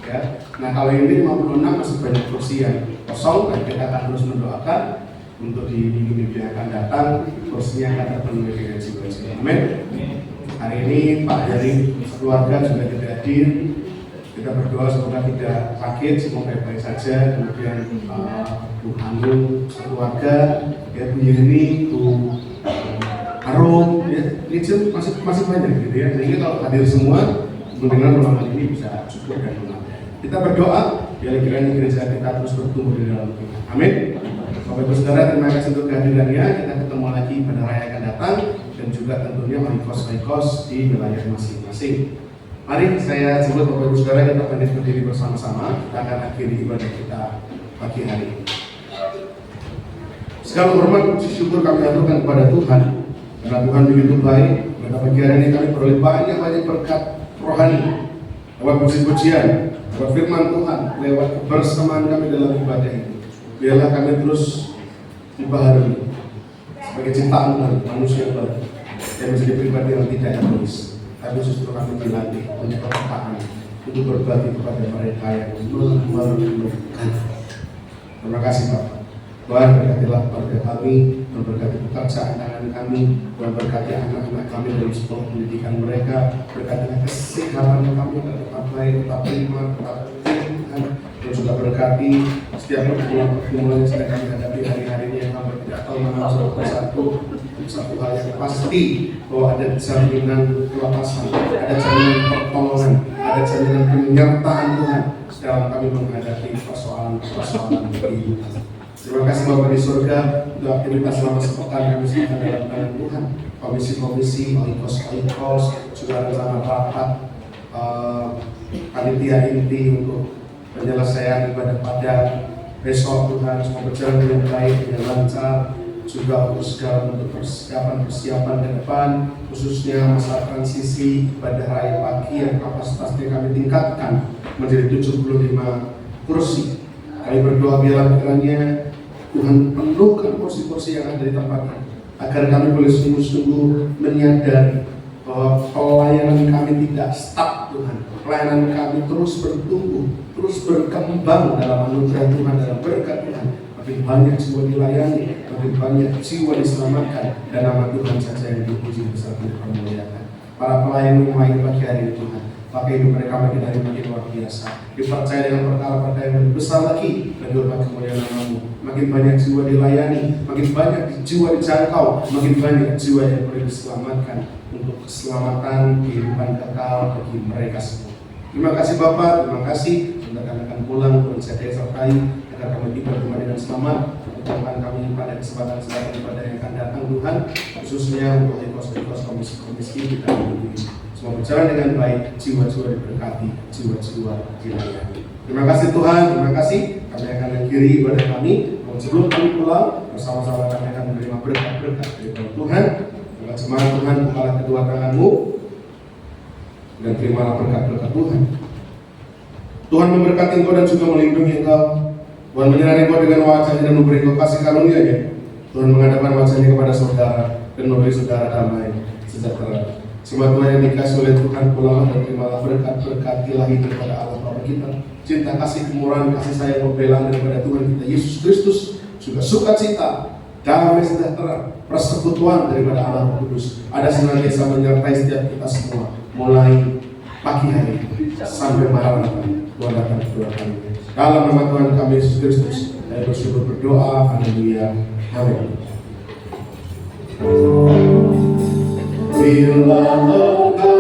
Ya. Nah kalau ini 56 masih banyak kursi yang kosong, dan kita akan terus mendoakan untuk di minggu yang akan datang kursinya akan terpenuhi dengan jiwa-jiwa. Amin. Hari ini Pak Heri keluarga juga tidak hadir. Kita berdoa semoga tidak sakit, semoga baik-baik saja. Kemudian Bu Hanung sekeluarga, ya Bu Yeni, Bu Harum, ya ini masih banyak gitu ya. Sehingga kalau hadir semua, mendengar ruangan ini bisa cukup dan benar. Kita berdoa, biar kiranya gereja kita terus bertumbuh di dalam Tuhan. Amin. Bapak Ibu Saudara, terima kasih untuk kehadirannya. Kita ketemu lagi pada raya akan datang, dan juga tentunya oikos di wilayah masing-masing. Mari saya jemput Bapak Ibu Saudara, kita berdiri bersama-sama. Kita akan akhiri ibadah kita pagi hari ini. Segala hormat puji syukur kami aturkan kepada Tuhan, karena Tuhan begitu baik. Pada pagi hari ini kami beroleh banyak berkat rohani, lewat puji-pujian, lewat firman Tuhan, lewat kebersamaan kami dalam ibadah ini. Biarlah kami terus dibaharui sebagai ciptaan Tuhan, manusia baru, yang menjadi pribadi yang tidak egois, tapi justru kami dilatih punya kepekaan untuk berbagi kepada mereka yang memerlukan. Terima kasih Bapak. Tuhan berkatilah keluarga kami, memberkati pekerjaan tangan kami, memberkati anak-anak kami dalam sekolah pendidikan mereka, berkatilah kesehatan kami tetap baik, tetap prima, tetap Tuhan, dan juga berkati setiap pergumulan yang sedang kami hadapi hari-hari ini yang kami tidak tahu mana satu hal yang pasti, bahwa ada jaminan kelepasan, ada jaminan pertolongan, ada jaminan penyertaan Tuhan dalam kami menghadapi persoalan-persoalan kehidupan. Terima kasih Bapak di surga untuk aktivitas selama sepekan kami serahkan dalam tangan Tuhan. Komisi-komisi, oikos, juga rencana rapat panitia inti untuk penyelesaian ibadah pada besok Tuhan, semoga berjalan dengan baik, dengan lancar. Juga untuk segala bentuk persiapan ke depan, khususnya masa transisi ibadah raya pagi yang kapasitasnya kami tingkatkan menjadi 75 kursi. Kami berdoa biarlah kiranya Tuhan penuhkan kursi-kursi yang ada di tempat ini, agar kami boleh sungguh-sungguh menyadari bahwa pelayanan kami tidak stuck Tuhan. Pelayanan kami terus bertumbuh, terus berkembang dalam anugerah Tuhan, dalam berkat Tuhan. Makin banyak jiwa dilayani, makin banyak jiwa diselamatkan, dan nama Tuhan saja yang dipuji besar dan dipermuliakan. Para pelayan rumah ini pagi hari ini Tuhan, pakai hidup mereka makin hari makin luar biasa, dipercaya dengan perkara-perkara yang lebih besar lagi dari hormat kemuliaan nama-Mu. Makin banyak jiwa dilayani, makin banyak jiwa dijangkau, makin banyak jiwa yang boleh diselamatkan untuk keselamatan kehidupan kekal bagi mereka semua. Terima kasih Bapak, terima kasih. Sudah kami akan pulang untuk saya sertai agar kami tiba kembali dengan selamat. Tuhan kami pada kesempatan ibadah yang akan datang Tuhan, khususnya untuk ekos komisi-komisi kita ini. Semoga berjalan dengan baik, jiwa-jiwa diberkati, jiwa-jiwa dilayani. Terima kasih Tuhan, terima kasih. Kami akan akhiri ibadah kami. Sebelum kami pulang, bersama-sama kami akan menerima berkat-berkat dari Tuhan. Dengan semangat Tuhan, bukalah kedua tangan-Mu dan terimalah berkat-berkat Tuhan. Tuhan memberkati Engkau dan juga melindungi Engkau. Tuhan menyerahkan Engkau dengan wajah-Nya dan memberi Engkau kasih karunia-Nya. Tuhan menghadapkan wajah-Nya kepada saudara dan memberi saudara damai sejahtera. Semua Tuhan yang dikasih oleh Tuhan, pulanglah dan terimalah berkat-berkat ilahi daripada Allah Bapa kita, cinta kasih kemurahan kasih sayang pembelaan daripada Tuhan kita Yesus Kristus, juga sukacita, damai sejahtera, persekutuan daripada Allah Roh Kudus ada senantiasa menyertai setiap kita semua, mulai pagi hari sampai malam Tuhan datang kedua kalinya. Dalam nama Tuhan kami Yesus Kristus, saya bersyukur berdoa, haleluya, amin. Bila engkau